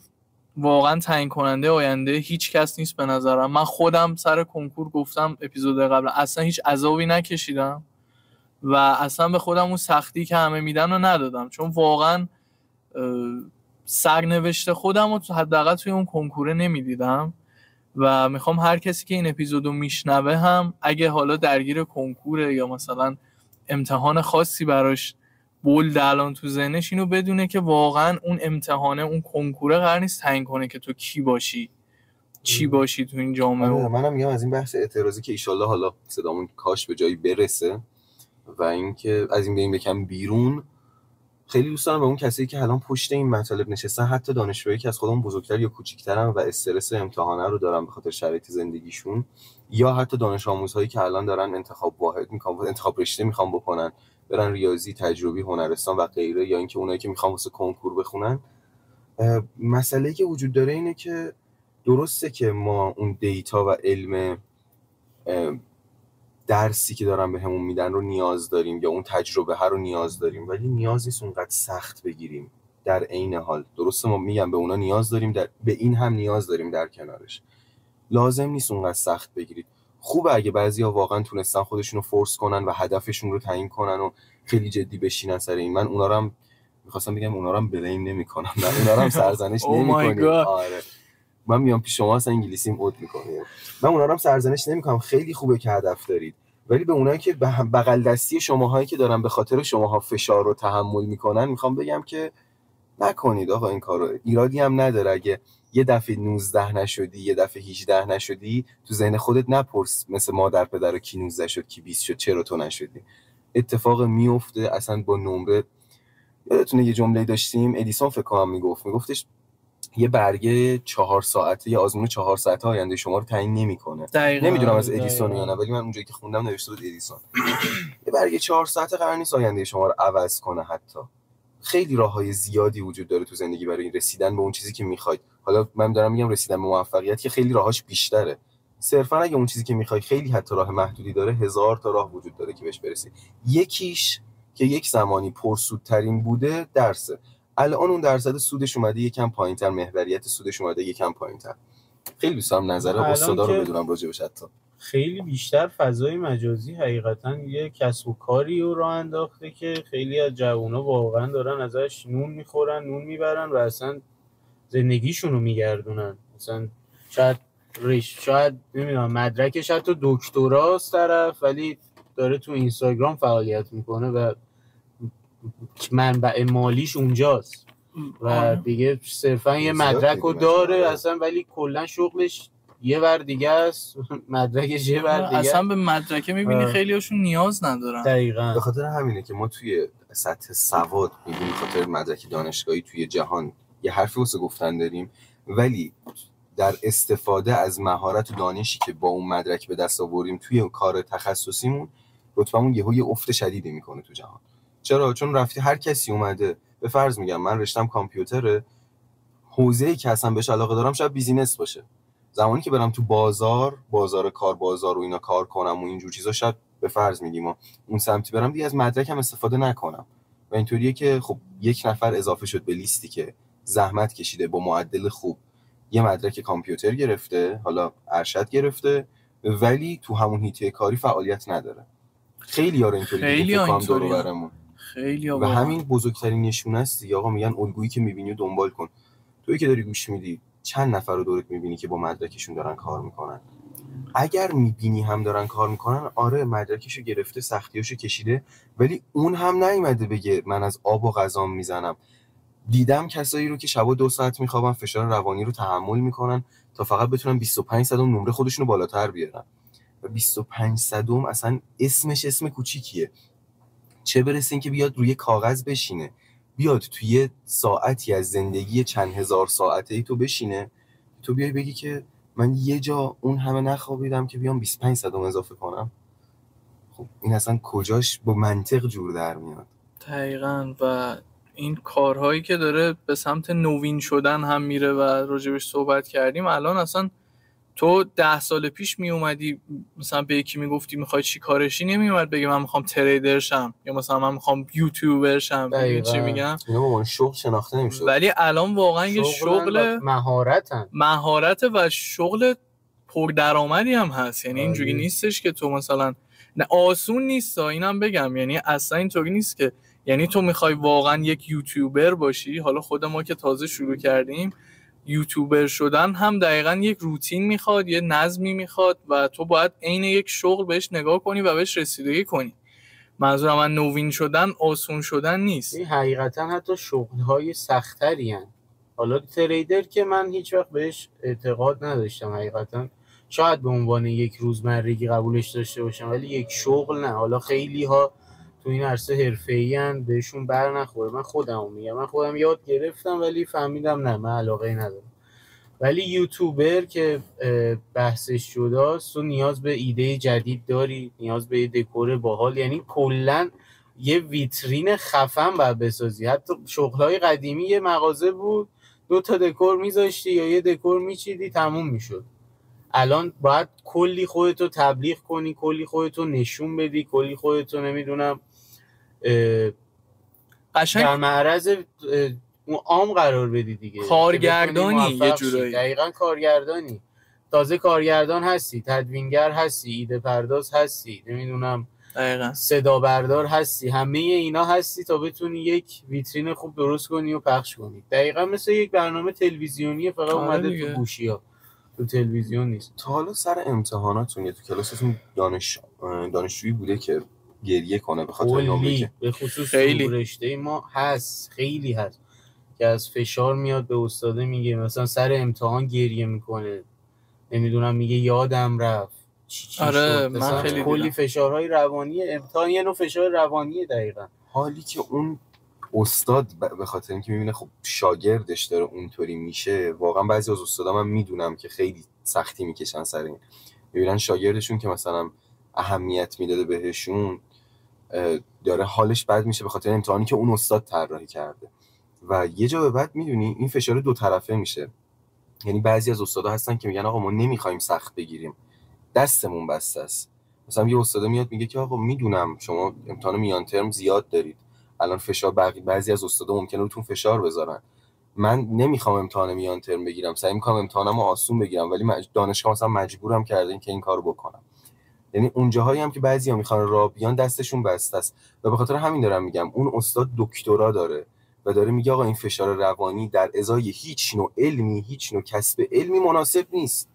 واقعا تعیین کننده آینده هیچ کس نیست به نظرم. من خودم سر کنکور گفتم اپیزود قبل اصلا هیچ عذابی نکشیدم و اصلا به خودم اون سختی که همه میدن رو ندادم، چون واقعا سرنوشت خودم رو حداقل توی اون کنکوره نمیدیدم و میخوام هر کسی که این اپیزودو میشنوه هم اگه حالا درگیر کنکوره یا مثلا امتحان خاصی براش بولد الان تو ذهنش، اینو بدونه که واقعا اون امتحانه، اون کنکوره قرار نیست تعیین کنه که تو کی باشی، چی باشی تو این جامعه. منم میگم از این بحث اعتراضی که ایشالله حالا صدامون کاش به جایی برسه و اینکه از این بریم بکم بیرون، خیلی دوست دارم به اون کسایی که الان پشت این مطالب نشستن، حتی دانشجویی که از خودمون بزرگتر یا کوچیک‌ترن و استرس امتحانه رو دارن به خاطر شرایط زندگیشون، یا حتی دانش آموزهایی که الان دارن انتخاب واحد میخوان، انتخاب رشته میخوان بکنن، برن ریاضی، تجربی، هنرستان و غیره، یا اینکه اونایی که میخوان واسه کنکور بخونن. مسئله‌ای که وجود داره اینه که درسته که ما اون دیتا و علم درسی که دارن بهمون میدن رو نیاز داریم یا اون تجربه ها رو نیاز داریم، ولی نیاز نیست اونقدر سخت بگیریم. در عین حال درسته ما میگم به اونا نیاز داریم، به این هم نیاز داریم در کنارش. لازم نیست اونقدر سخت بگیرید. خوبه اگه بعضیا واقعا تونستن خودشونو فورس کنن و هدفشون رو تعیین کنن و خیلی جدی بشینن سر این. من اونا رو هم می‌خواستم بگم اونا رو هم بلیم نمی‌کنم، نه اونا رو هم سرزنش نمی‌کنم. آره من میام پیش شما اصلا انگلیسیم اوت می‌کنم، من اونا رو هم سرزنش نمی‌کنم. خیلی خوبه که هدف دارید، ولی به اونایی که بغل دستی شماهایی که دارن به خاطر شماها فشار رو تحمل میکنن میخوام بگم که نکنید آقا این کارو. ایرادی هم نداره اگه یه دفعه 19 نشدی، یه دفعه 18 نشدی، تو ذهن خودت نپرس مثل مادر پدر کی 19 شد کی 20 شد چرا تو نشدی. اتفاق میفته اصلا با نمره. یادتونه یه جمله داشتیم ادیسون فکر کنم میگفتش یه برگه 4 ساعته یا آزمون 4 ساعته آینده شما رو تعیین نمیکنه. نمیدونم از ادیسون یا نه، ولی من اونجایی که خوندم نوشته بود ادیسون. یه برگه 4 ساعته قرار نیست آینده شما رو عوض کنه. حتی خیلی راههای زیادی وجود داره تو زندگی برای رسیدن به اون چیزی که میخواید. حالا من دارم میگم رسیدن به موفقیت که خیلی راهاش بیشتره. صرفا اگه اون چیزی که میخوای خیلی حتی راه محدودی داره، 1000 تا راه وجود داره که بهش برسی. یکیش که یک زمانی پرسودترین بوده درسه. الان اون درصد سودش اومده یکم پایین‌تر، محوریت سودش اومده یکم پایین‌تر. خیلی دوست دارم نظر استادا رو بدونم راجبش. حتی خیلی بیشتر فضای مجازی حقیقتا یه کسب و کاری رو راه انداخته که خیلی از جوونا واقعا دارن ازش نون میخورن، نون میبرن و اصلا زندگیشون رو میگردونن. مثلا شاید نمیدونم مدرکش حتی دکتراست طرف، ولی داره تو اینستاگرام فعالیت میکنه و منبع مالیش اونجاست و دیگه صرفا یه مدرک رو داره اصلا، ولی کلا شغلش یه ور دیگه است، مدرکش یه ور دیگه. اصلا به مدرکه میبینی خیلی هاشون نیاز ندارن. دقیقاً به خاطر همینه که ما توی سطح سواد میبینیم خاطر مدرک دانشگاهی توی جهان یه حرفی واسه گفتن داریم، ولی در استفاده از مهارت و دانشی که با اون مدرک به دست آوردیم توی کار تخصصیمون رتبمون یه افت شدیدی میکنه تو جهان. چرا؟ چون رفتی هر کسی اومده، به فرض میگم من رشتم کامپیوتره، حوزه‌ای که اصلا بهش علاقه دارم شاید بیزینس باشه، زمانی که برم تو بازار کار، بازار و اینا کار کنم و اینجور چیزا، شاید به فرض میگیم اون سمتی برم دیگه از مدرکم استفاده نکنم و اینطوریه که خب یک نفر اضافه شد به لیستی که زحمت کشیده با معدل خوب یه مدرک کامپیوتر گرفته، حالا ارشد گرفته، ولی تو همون حیطه کاری فعالیت نداره. خیلی ها اینطوری برامون خیلی و همین بزرگترین نشونه است دیگه. آقا میگن الگویی که میبینی و دنبال کن. تویی که داری گوش میدی چند نفر رو دورت میبینی که با مدرکشون دارن کار میکنن؟ اگر میبینی هم دارن کار میکنن، آره مدرکشو گرفته، سختیاشو کشیده، ولی اون هم نیومده بگه من از آب و غذا میزنم. دیدم کسایی رو که شبا 2 ساعت میخوابن، فشار روانی رو تحمل میکنن تا فقط بتونن 25 صدم نمره خودشون رو بالاتر بیارن و 25 صدم اصلا اسمش اسم کوچیکیه، چه برسه این که بیاد روی کاغذ بشینه، بیاد توی ساعتی از زندگی چند هزار ساعته‌ای تو بشینه، تو بیای بگی که من یه جا اون همه نخوابیدم که بیام 25 صدم اضافه کنم. خب این اصلا کجاش با منطق جور در میاد؟ دقیقاً. و این کارهایی که داره به سمت نوین شدن هم میره و راجبش صحبت کردیم، الان اصلا تو 10 سال پیش می اومدی مثلا به یکی میگفتی میخوای چی کارشی، نمی اومد بگه من میخوام تریدر شم یا مثلا من میخوام یوتیوبر شم. چی میگم؟ اینا با شغل شناخته نمیشد، ولی الان واقعا یه شغل مهارت و شغل پردرآمدی هم هست. یعنی اینجوری نیستش که تو مثلا نه، آسون نیست اینم بگم، یعنی اصلا اینطوری نیست که یعنی تو میخوای واقعا یک یوتیوبر باشی. حالا خود ما که تازه شروع کردیم، یوتیوبر شدن هم دقیقاً یک روتین میخواد، یه نظمی میخواد و تو باید عین یک شغل بهش نگاه کنی و بهش رسیدگی کنی. منظورم من نوین شدن آسون شدن نیست. این حقیقتا حتی شغل‌های سخت‌تری هستند. حالا تریدر که من هیچ وقت بهش اعتقاد نداشتم حقیقتا، شاید به عنوان یک روزمرگی قبولش داشته باشم، ولی یک شغل نه. حالا خیلی ها تو این عرصه حرفه‌ای ان، بهشون بر نخوره. من خودم میگم، من خودم یاد گرفتم ولی فهمیدم نه، من علاقه ندارم. ولی یوتیوبر که بحثش جداست، تو نیاز به ایده جدید داری، نیاز به دکور باحال، یعنی کلا یه ویترین خفن باید بسازی. حتی شغل‌های قدیمی یه مغازه بود 2 تا دکور میذاشتی یا یه دکور میچیدی تموم میشد. الان باید کلی خودتو تبلیغ کنی، کلی خودتو نشون بدی، کلی خودتو نمیدونم در معرض عام قرار بدی دیگه. کارگردانی یه جورایی. دقیقاً کارگردانی. تازه کارگردان هستی، تدوینگر هستی، ایده پرداز هستی، نمیدونم دقیقاً صدا بردار هستی، همه اینا هستی تا بتونی یک ویترین خوب درست کنی و پخش کنی. دقیقاً مثل یک برنامه تلویزیونی، فقط اومده تو گوشی‌ها، تو تلویزیون نیست. تا حالا سر امتحاناتون یا تو کلاساتون دانشجویی بوده که گریه کنه به خاطر نمره؟ به خصوص تو رشته ما هست، خیلی هست که از فشار میاد به استاده میگه مثلا سر امتحان گریه میکنه، نمیدونم میگه یادم رفت چی آره شد. من خیلی کلی فشارهای روانی امتحان یه نوع فشار روانیه. دقیقاً حالی که اون استاد به خاطر اینکه میبینه خب شاگردش داره اونطوری میشه، واقعا بعضی از استادا من میدونم که خیلی سختی میکشن سر این، میبینن شاگردشون که مثلا اهمیت میداده بهشون داره حالش بد میشه به خاطر امتحانی که اون استاد طراحی کرده و یه جا به بعد میدونی این فشار 2 طرفه میشه. یعنی بعضی از استادا هستن که میگن آقا ما نمیخوایم سخت بگیریم، دستمون بسته است. مثلا یه استاد میاد میگه که آقا میدونم شما امتحان میان ترم زیاد دارید، الان فشار بعضی از استادا ممکنه روتون فشار بذارن. من نمیخوام امتحان میان ترم بگیرم، سعی میکنم امتحانمو آسون بگیرم، ولی دانشگاه مثلا مجبورم کردن که این کارو بکنم. یعنی اون جاهایی هم که بعضیا میخوان راه بیان دستشون بسته است و به خاطر همین دارم میگم اون استاد دکترا داره و داره میگه آقا این فشار روانی در ازای هیچ نوع علمی، هیچ نوع کسب علمی مناسب نیست.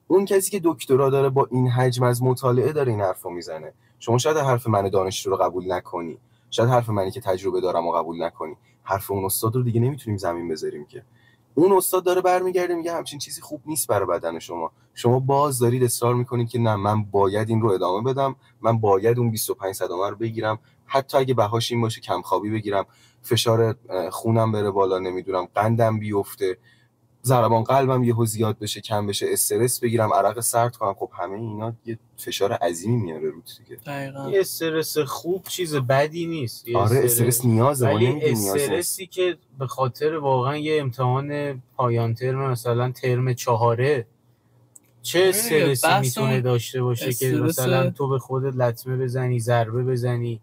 اون کسی که دکترا داره با این حجم از مطالعه داره این حرفو میزنه. شما شاید حرف من دانشجو رو قبول نکنی، شاید حرف منی که تجربه دارم رو قبول نکنی، حرف اون استاد رو دیگه نمیتونیم زمین بذاریم که. اون استاد داره برمیگرده میگه همچین چیزی خوب نیست برای بدن شما باز دارید اصرار میکنید که نه من باید این رو ادامه بدم، من باید اون 25 صدامه رو بگیرم، حتی اگه بهاش این باشه کم خوابی بگیرم، فشار خونم بره بالا، نمیدونم قندم بیفته، ضربان قلبم یهو زیاد بشه، کم بشه، استرس بگیرم، عرق سرد کنم. خب همه اینا یه فشار عظیمی میاره روت دیگه. دقیقاً. یه استرس خوب چیز بدی نیست. آره استرس نیازه، ولی استرسی که به خاطر واقعا یه امتحان پایان ترم مثلا ترم 4 چه استرسی میتونه داشته باشه که مثلا تو به خودت لطمه بزنی، ضربه بزنی،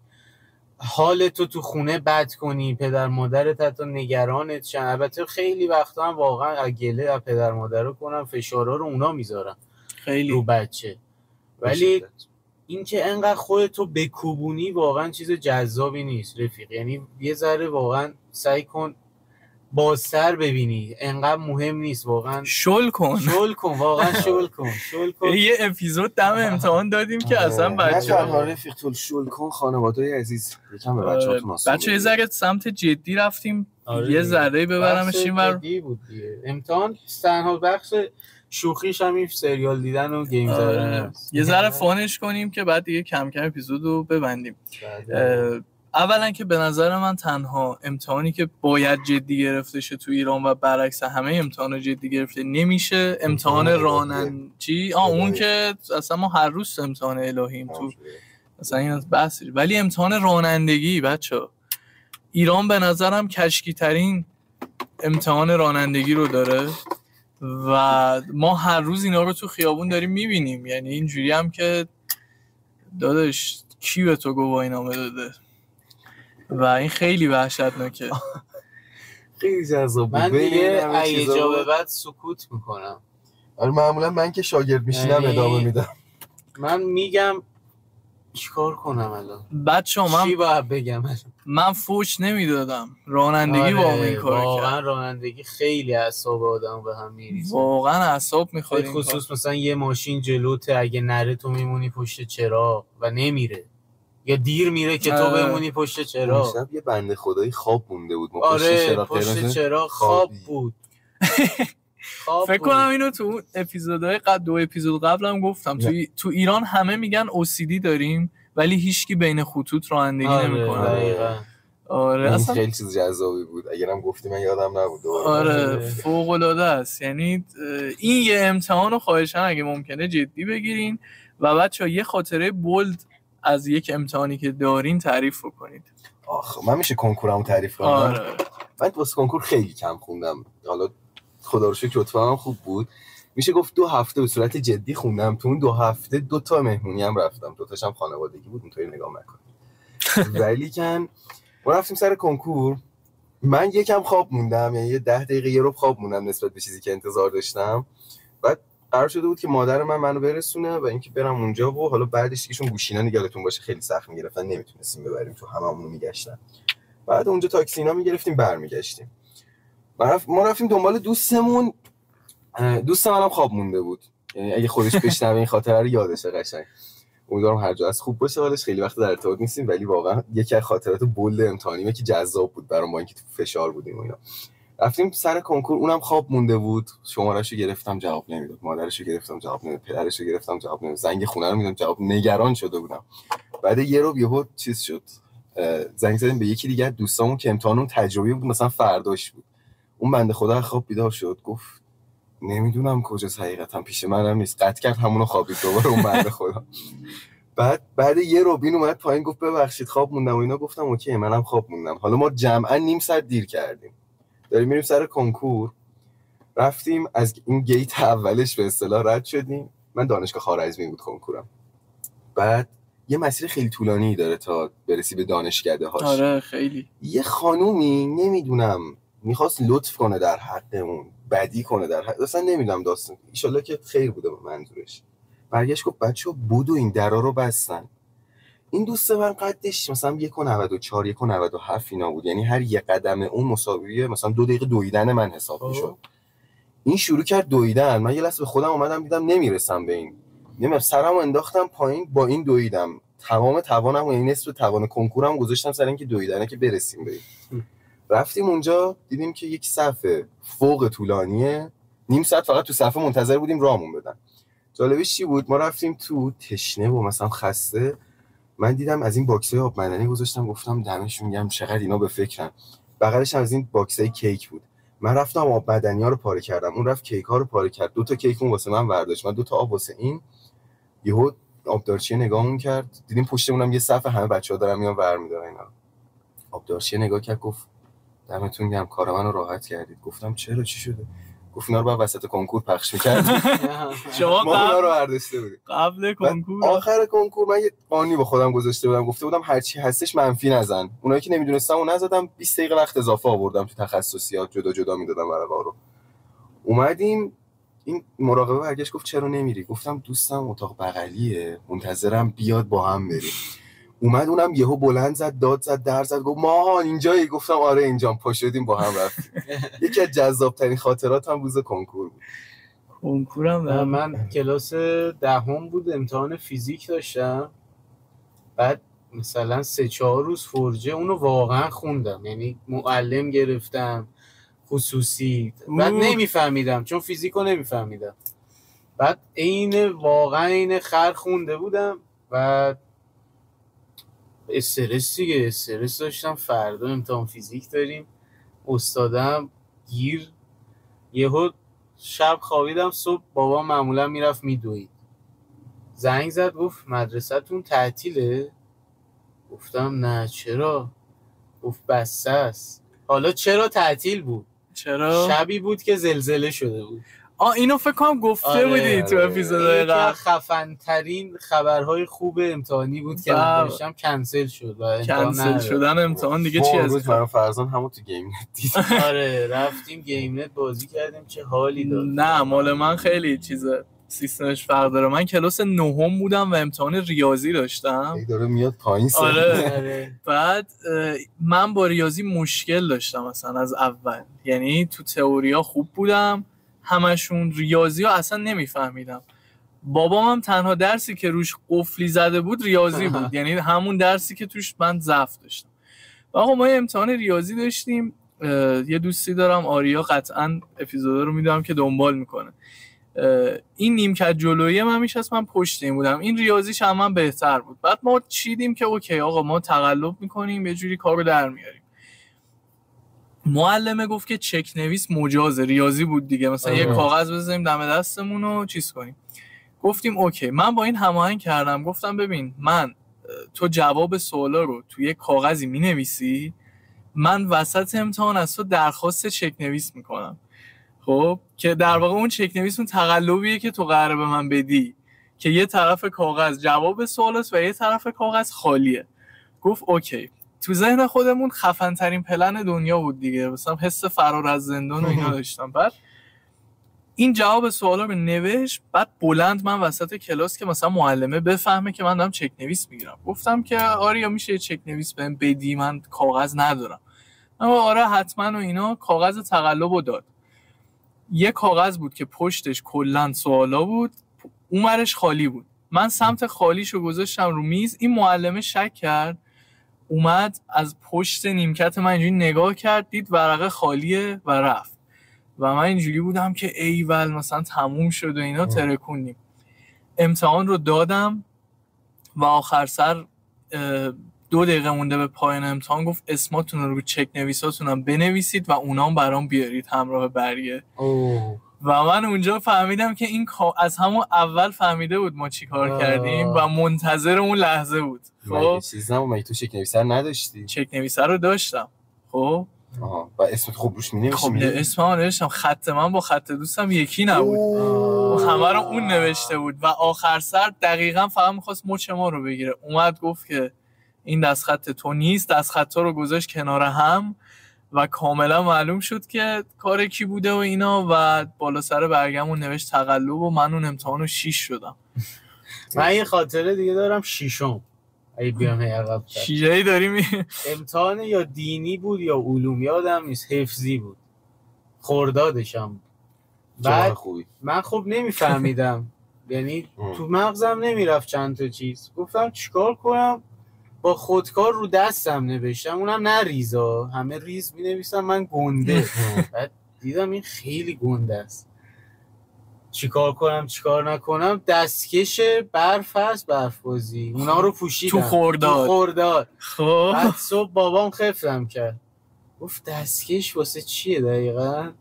حالتو تو خونه بد کنی، پدر مادرت حتی نگرانت شن. البته خیلی وقتا هم واقعا گله از پدر مادرها کنن، فشارها رو اونا میذارن خیلی رو بچه، ولی اینکه انقدر خودتو بکوبونی واقعا چیز جذابی نیست رفیق. یعنی یه ذره واقعا سعی کن بازتر ببینی، انقدر مهم نیست واقعا. شل کن واقعا شل کن. یه اپیزود دم امتحان دادیم که اصلا بچه‌ها رفیق تو شل کن. خانواده‌ی عزیز یکم به بچه‌هاتون آسون بچه‌ها یه ذره سمت جدی رفتیم. یه ذره ببرمش اینور. امتحان تنها بخش شوخیش هم این سریال دیدن و گیم زدن. یه ذره فانش کنیم که بعد دیگه کم کم اپیزودو ببندیم. اولا که به نظر من تنها امتحانی که باید جدی گرفته شه تو ایران و برعکس همه امتحانا جدی گرفته نمیشه امتحان رانندگی. اون که اصلا ما هر روز امتحان الهیم تو اصلا این بحث، ولی امتحان رانندگی بچه‌ها ایران به نظرم کشکی ترین امتحان رانندگی رو داره و ما هر روز اینا رو تو خیابون داریم میبینیم. یعنی اینجوری هم که داداش کی به تو گواهینامه داده و این خیلی وحشتناکه. خیلی جذاب. من دیگه ایجا به بعد سکوت میکنم. آره معمولا من که شاگرد میشینم ادامه میدم. من میگم چیکار کنم الان؟ بچه‌ها چی باید بگم؟ من فوش نمیدادم. رانندگی با این کارو کرد. واقعا رانندگی خیلی اعصاب آدمو به هم میریزه. واقعا اعصاب میخوره. به خصوص مثلا یه ماشین جلوته، اگه نره تو میمونی پشت چراغ و نمیره، یا دیر میره که تو بمونی پشت چراغ. شب یه بنده خدایی خواب مونده بود. پشت چراغ خواب بود. فکر کنم اینو تو اپیزودهای دو اپیزود قبلم گفتم. تو ایران همه میگن OCD داریم ولی هیچکی بین خطوط رانندگی نمیکنه. آره اصلا خیلی چیز جذابی بود. اگرم گفتی من یادم نبود. آره فوق العاده است. یعنی این یه امتحانو خواهشاً اگه ممکنه جدی بگیرین و بچه‌ها یه خاطره بولد از یک امتحانی که دارین تعریف کنید. من میشه کنکورمو تعریف کنم؟ آره. من واسه کنکور خیلی کم خوندم. حالا خدا رو شکر رتبه‌ام خوب بود. میشه گفت 2 هفته به صورت جدی خوندم. تو اون 2 هفته 2 تا مهمونی هم رفتم. 2 تاشم خانوادگی بود، اونطوری نگاه نکنید. ولی کن ما رفتیم سر کنکور. من یکم خواب موندم، یعنی یه 10 دقیقه یه رو خواب موندم نسبت به چیزی که انتظار داشتم. بعد قرار شده بود که مادر منو برسونه و اینکه برم اونجا و حالا بعدش ایشون گوشینا نگالتون باشه خیلی سخت میگرفتن، نمیتونستیم ببریم تو هممون میگشتن. بعد اونجا تاکسی اینا میگرفتیم برمیگشتیم. ما رفتیم دنبال دوستمون. دوست منم خواب مونده بود، یعنی اگه خودش بشنوه این خاطره رو یادشه قشنگ. امیدوارم هر جا از خوب باشه حالش. خیلی وقت در ارتباط نیستیم ولی واقعا یکی از خاطرات بولد امتحانیه که جذاب بود برام، با اینکه تو فشار بودیم و اینا. رفتیم سر کنکور، اونم خواب مونده بود. شماره‌شو گرفتم جواب نمیداد، مادرشو گرفتم جواب نمیداد، پدرشو گرفتم جواب نمیداد، زنگ خونه رو میدادم جواب، نگران شده بودم. بعد یه رو یهو چیز شد، زنگ زدیم به یکی دیگه دوستامون که امتحانون تجربی بود، مثلا فرداش بود. اون بنده خدا خواب بیدار شد، گفت نمیدونم کجاست حقیقتا، پیش منم نیست. قطع کرد همونو خوابید دوباره اون بنده خدا. بعد یه روبین اومد پایین گفت ببخشید خواب موندم و اینا. گفتم اوکی منم خواب موندم. حالا ما جمعا نیم ساعت دیر کردیم، داریم میریم سر کنکور. رفتیم از این گیت اولش به اصطلاح رد شدیم. من دانشگاه خوارزمی بود کنکورم. بعد یه مسیر خیلی طولانی داره تا برسی به دانشکده هاش. آره خیلی. یه خانومی نمیدونم میخواست لطف کنه در حقمون، بدی کنه در حق، اصلا نمیدونم داستان، ایشالله که خیر بوده به منظورش. برگشت گفت بچه‌ها بدو این درا رو بستن. این دوست من قدش مثلا 1.94 1.97 اینا بود، یعنی هر یه قدم اون مساویه مثلا 2 دقیقه دویدن من حساب میشد. این شروع کرد دویدن، من یه لحظه به خودم اومدم دیدم نمیرسم به این، نمیدونم سرمو انداختم پایین با این دویدم، تمام توانم، یعنی نصف توان کنکورم گذاشتم سر اینکه دویدنه که برسیم به این. رفتیم اونجا دیدیم که یک صف فوق طولانیه، نیم ساعت فقط تو صف منتظر بودیم راهمون بدن. جالبش چی بود؟ ما رفتیم تو تشنه و مثلا خسته، من دیدم از این باکسای آب معدنی گذاشتم، گفتم دمشون گرم چقدر اینا به فکرن. بغلش از این باکسای کیک بود، من رفتم آب معدنی‌ها رو پاره کردم، اون رفت کیک‌ها رو پاره کرد. 2 تا کیک اون واسه من برداشت، من 2 تا آب واسه این. یهو آبدارچی نگاهمون کرد، دیدیم پشتمونم یه صف همه بچه‌ها دارن میان برمی‌دارن اینا. آبدارچی نگاه کرد گفت دمتون گرم کار منو راحت کردید. گفتم چرا چی شده؟ گفت اینا رو بعد وسط کنکور پخش می‌کردید. شما ما اونا رو برداشته بودیم قبل کنکور. آخر کنکور من یه قانونی با خودم گذاشته بودم، گفته بودم هر چی هستش منفی نزن. اونایی که نمیدونستم اون نزدم، 20 دقیقه وقت اضافه آوردم تو تخصصیات، جدا جدا میدادم ورقا رو. اومدیم این مراقبه برگشت گفت چرا نمیری؟ گفتم دوستم اتاق بغلیه منتظرم بیاد با هم بریم. اومد اونم یهو بلند زد، داد زد، در زد، گفت ماهان اینجایی؟ گفتم آره اینجام. پا شدیم با هم رفتیم. یکی از جذاب‌ترین خاطراتم روز کنکور بود. کنکورم من کلاس 10 بود، امتحان فیزیک داشتم، بعد مثلا 3-4 روز فرجه اونو واقعا خوندم، یعنی معلم گرفتم خصوصی، بعد نمیفهمیدم چون فیزیکو نمیفهمیدم، بعد واقعا این خر خونده بودم و استرس داشتم، فردا امتحان فیزیک داریم، استادم گیر. یهو شب خوابیدم، صبح بابا معمولا میرفت میدوید، زنگ زد گفت مدرسه‌تون تعطیله؟ گفتم نه چرا؟ گفت بسته است. حالا چرا تعطیل بود؟ چرا؟ شبی بود که زلزله شده بود. اینو فکر کنم گفته بودی تو اپیزودهای قبل. خفن ترین خبرهای خوب امتحانی بود که من داشتم کنسل شد و کنسل شدن امتحان دیگه چی از من فرزان همون تو گیم نت دید. آره رفتیم گیم نت بازی کردیم، چه حالی داد. نه مال من خیلی چیزه، سیستمش فرق داره. من کلاس 9 بودم و امتحان ریاضی داشتم. داره میاد پایین. آره. بعد من با ریاضی مشکل داشتم مثلا از اول، یعنی تو تئوریا خوب بودم همشون، ریاضی ها اصلا نمیفهمیدم. بابام هم تنها درسی که روش قفلی زده بود ریاضی بود، یعنی همون درسی که توش من ضعف داشتم. و آقا ما امتحان ریاضی داشتیم، یه دوستی دارم آریا، قطعا اپیزودا رو میدونم که دنبال میکنه. این نیمکت جلویی من میشست، من پشت این بودم، این ریاضیش هم من بهتر بود. بعد ما چیدیم که اوکی آقا ما تقلب میکنیم، یه جوری کارو در میاریم. معلمه گفت که چک نویس مجازه، ریاضی بود دیگه، مثلا یه کاغذ بزنیم دم دستمون و چیز کنیم. گفتیم اوکی. من با این هماهنگ کردم، گفتم ببین تو جواب سوالا رو توی یه کاغذی مینویسی، من وسط امتحان از تو درخواست چک نویس میکنم، خب که در واقع اون چک نویس اون تقلبیه که تو قراره به من بدی، که یه طرف کاغذ جواب سوالات و یه طرف کاغذ خالیه. گفت اوکی. تو ذهن خودمون خفن ترین پلن دنیا بود دیگه، مثلا حس فرار از زندان و اینا داشتم. بعد این جواب سوالا رو نوشت، بعد بلند من وسط کلاس که مثلا معلمه بفهمه که من دارم چک نویس میگیرم، گفتم که آریا میشه چک نویس بهم بدی، من کاغذ ندارم. آره حتما و اینا. کاغذ تقلبو داد. یه کاغذ بود که پشتش کلا سوالا بود، اونورش خالی بود. من سمت خالیشو گذاشتم رو میز، این معلمه شک کرد، اومد از پشت نیمکت من اینجوری نگاه کرد، دید ورقه خالیه و رفت. و من اینجوری بودم که ایول مثلا تموم شد و اینا، ترکوندیم. امتحان رو دادم و آخر سر 2 دقیقه مونده به پایان امتحان گفت اسماتون رو چک نویساتونم بنویسید و اونام برام بیارید همراه بریه. و من اونجا فهمیدم که این از همون اول فهمیده بود ما چی کار کردیم و منتظر اون لحظه بود. خب چیزام تو چک نویسر نداشتی؟ چک نویسر رو داشتم. خب آها و اسمت خب روش می‌نوشتی؟ خب اسمم نوشتم، خط من با خط دوستم یکی نبود، همه رو اون نوشته بود و آخر سر دقیقاً فقط می‌خواست مچ ما رو بگیره. اومد گفت که این دستخط تو نیست، دستخطا رو گذاشت کنار هم و کاملا معلوم شد که کار کی بوده و اینا و بالا سر برگمون نوشت تقلب و من اون امتحانو 6 شدم. من یه خاطره دیگه دارم، شیشم اگه بیام عقب شیشه‌ای داریم. امتحان یا دینی بود یا علوم یادم نیست، حفظی بود، خردادشم. بعد من خب نمیفهمیدم یعنی تو مغزم نمیرفت چند تا چیز، گفتم چیکار کنم، با خودکار رو دستم نوشتم، اونم نه ریزا، همه ریز می‌نویسم من گنده. بعد دیدم این خیلی گنده است، چیکار کنم چیکار نکنم، دستکش برف هست، برف بازی اونا رو پوشیدم تو خرداد. خب بعد صبح بابام خفتم کرد، گفت دستکش واسه چیه دقیقاً؟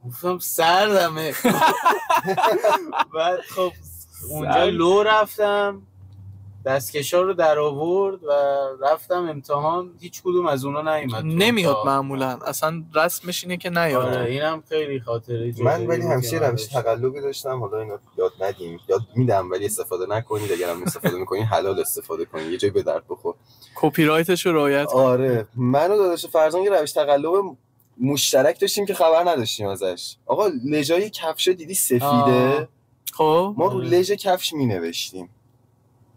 گفتم سردمه. بعد خب اونجا لو رفتم، دستکشا رو در آورد و رفتم امتحان، هیچ کدوم از اونا نیومد. نمیاد معمولا، اصلا رسمش اینه که نیاد. آره اینم خیلی خاطره جالبی. من ولی همیشه روش تقلبی داشتم، حالا اینا یاد ندیم، یاد میدم ولی استفاده نکنید، اگرم استفاده میکنین حلال استفاده کنید، یه جایی به درد بخور، کپی رایتش رو رعایت کنید. آره من و داداش فرزان یه روش تقلب مشترک داشتیم که خبر نداشتیم ازش. آقا لژای کفش دیدی سفیده، خب ما رو لژ کفش مینوشتیم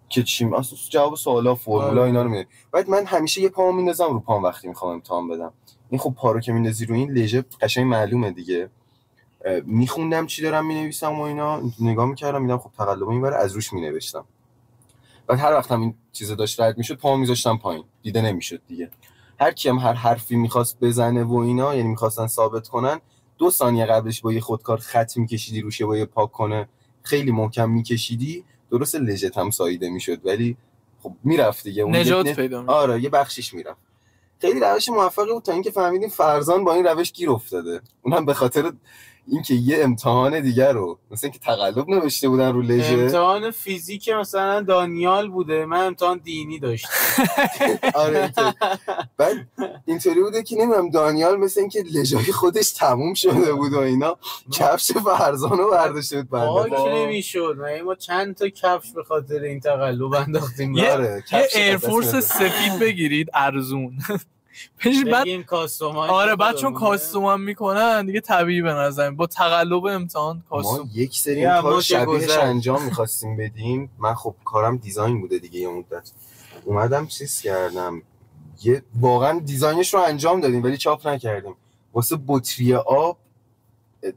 که چیم اصلا جواب سوالا فرمولا اینا رو میدیم. بعد من همیشه یه پامو میندازم رو پام وقتی میخوام امتحان بدم، این خب پا رو که میندازی رو این لژ قشنگ معلومه دیگه. میخوندم چی دارم مینویسم و اینا، نگاه میکردم میدم خب تقلب اینوره، از روش مینوشتم. بعد هر وقت هم این چیزا داشت رد میشد پامو میذاشتم پایین، دیده نمیشد دیگه. هر کیم هر حرفی میخواست بزنه و اینا، یعنی میخواستن ثابت کنن، 2 ثانیه قبلش با یه خودکار خط میکشیدی روش با یه پاک کنه خیلی محکم میکشیدی، درست لژت هم ساییده میشد ولی خب میرفت دیگه، اون نجات پیدا می‌کرد. آره یه بخشیش میرفت. خیلی روش موفقی بود تا اینکه فهمیدیم فرزان با این روش گیر افتاده، اونم به خاطر اینکه یه امتحان دیگه رو مثلا که تقلب نوشته بودن رو لژ، امتحان فیزیک مثلا دانیال بوده، من امتحان دینی داشتم. آره بعد اینطوری بوده که نمیدونم دانیال مثلا اینکه لژای خودش تموم شده بود و اینا، کفش فرزانو برداشته بود پاک نمیشد. ما چند تا کفش به خاطر این تقلب انداختیم. یه ایرفورس سفید بگیرید ارزون. بعد کاستومایز، آره بعد چون کاستوم میکنن دیگه طبیعی به نظر با تقلب امتحان کاستوم. ما یک سری کار شبیهش انجام می‌خواستیم بدیم، من خب کارم دیزاین بوده دیگه یه مدت، اومدم چیز کردم، یه واقعا دیزاینش رو انجام دادیم ولی چاپ نکردیم. واسه بطری آب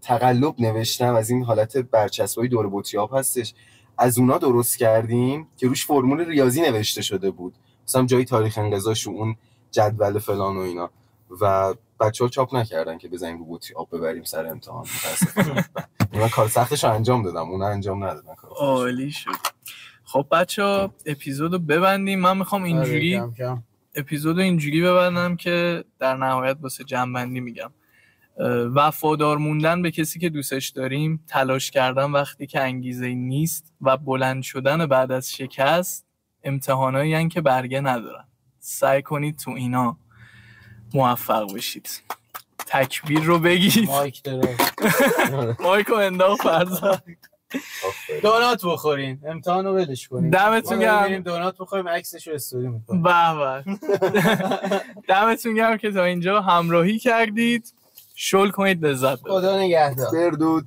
تقلب نوشتم، از این حالت برچسبای دور بطری آب هستش، از اونا درست کردیم که روش فرمول ریاضی نوشته شده بود، مثلا جای تاریخ انقضاش و اون جدول فلان و اینا، و بچه‌ها چاپ نکردن که بزنیم رو بطری آب ببریم سر امتحان. من کار سختش رو انجام دادم، اون انجام ندادن. عالی شد. خب بچه‌ها اپیزودو ببندیم. من میخوام اینجوری اپیزودو اینجوری ببندم که در نهایت واسه جمع‌بندی میگم وفادار موندن به کسی که دوستش داریم، تلاش کردن وقتی که انگیزه‌ای نیست و بلند شدن بعد از شکست امتحانایی هستن که برگه ندارن. سعی کنید تو اینا موفق بشید. تکبیر رو بگید. مایکو انداخت فرزاد. دونات بخورین، امتحان رو ولش کنین. دمتون گرم. بریم دونات بخوریم، عکسش رو استوری میکنیم. به به. دمتون گرم که تا اینجا همراهی کردید. شل کنید لذت ببرید. خدا نگهدار. بردود.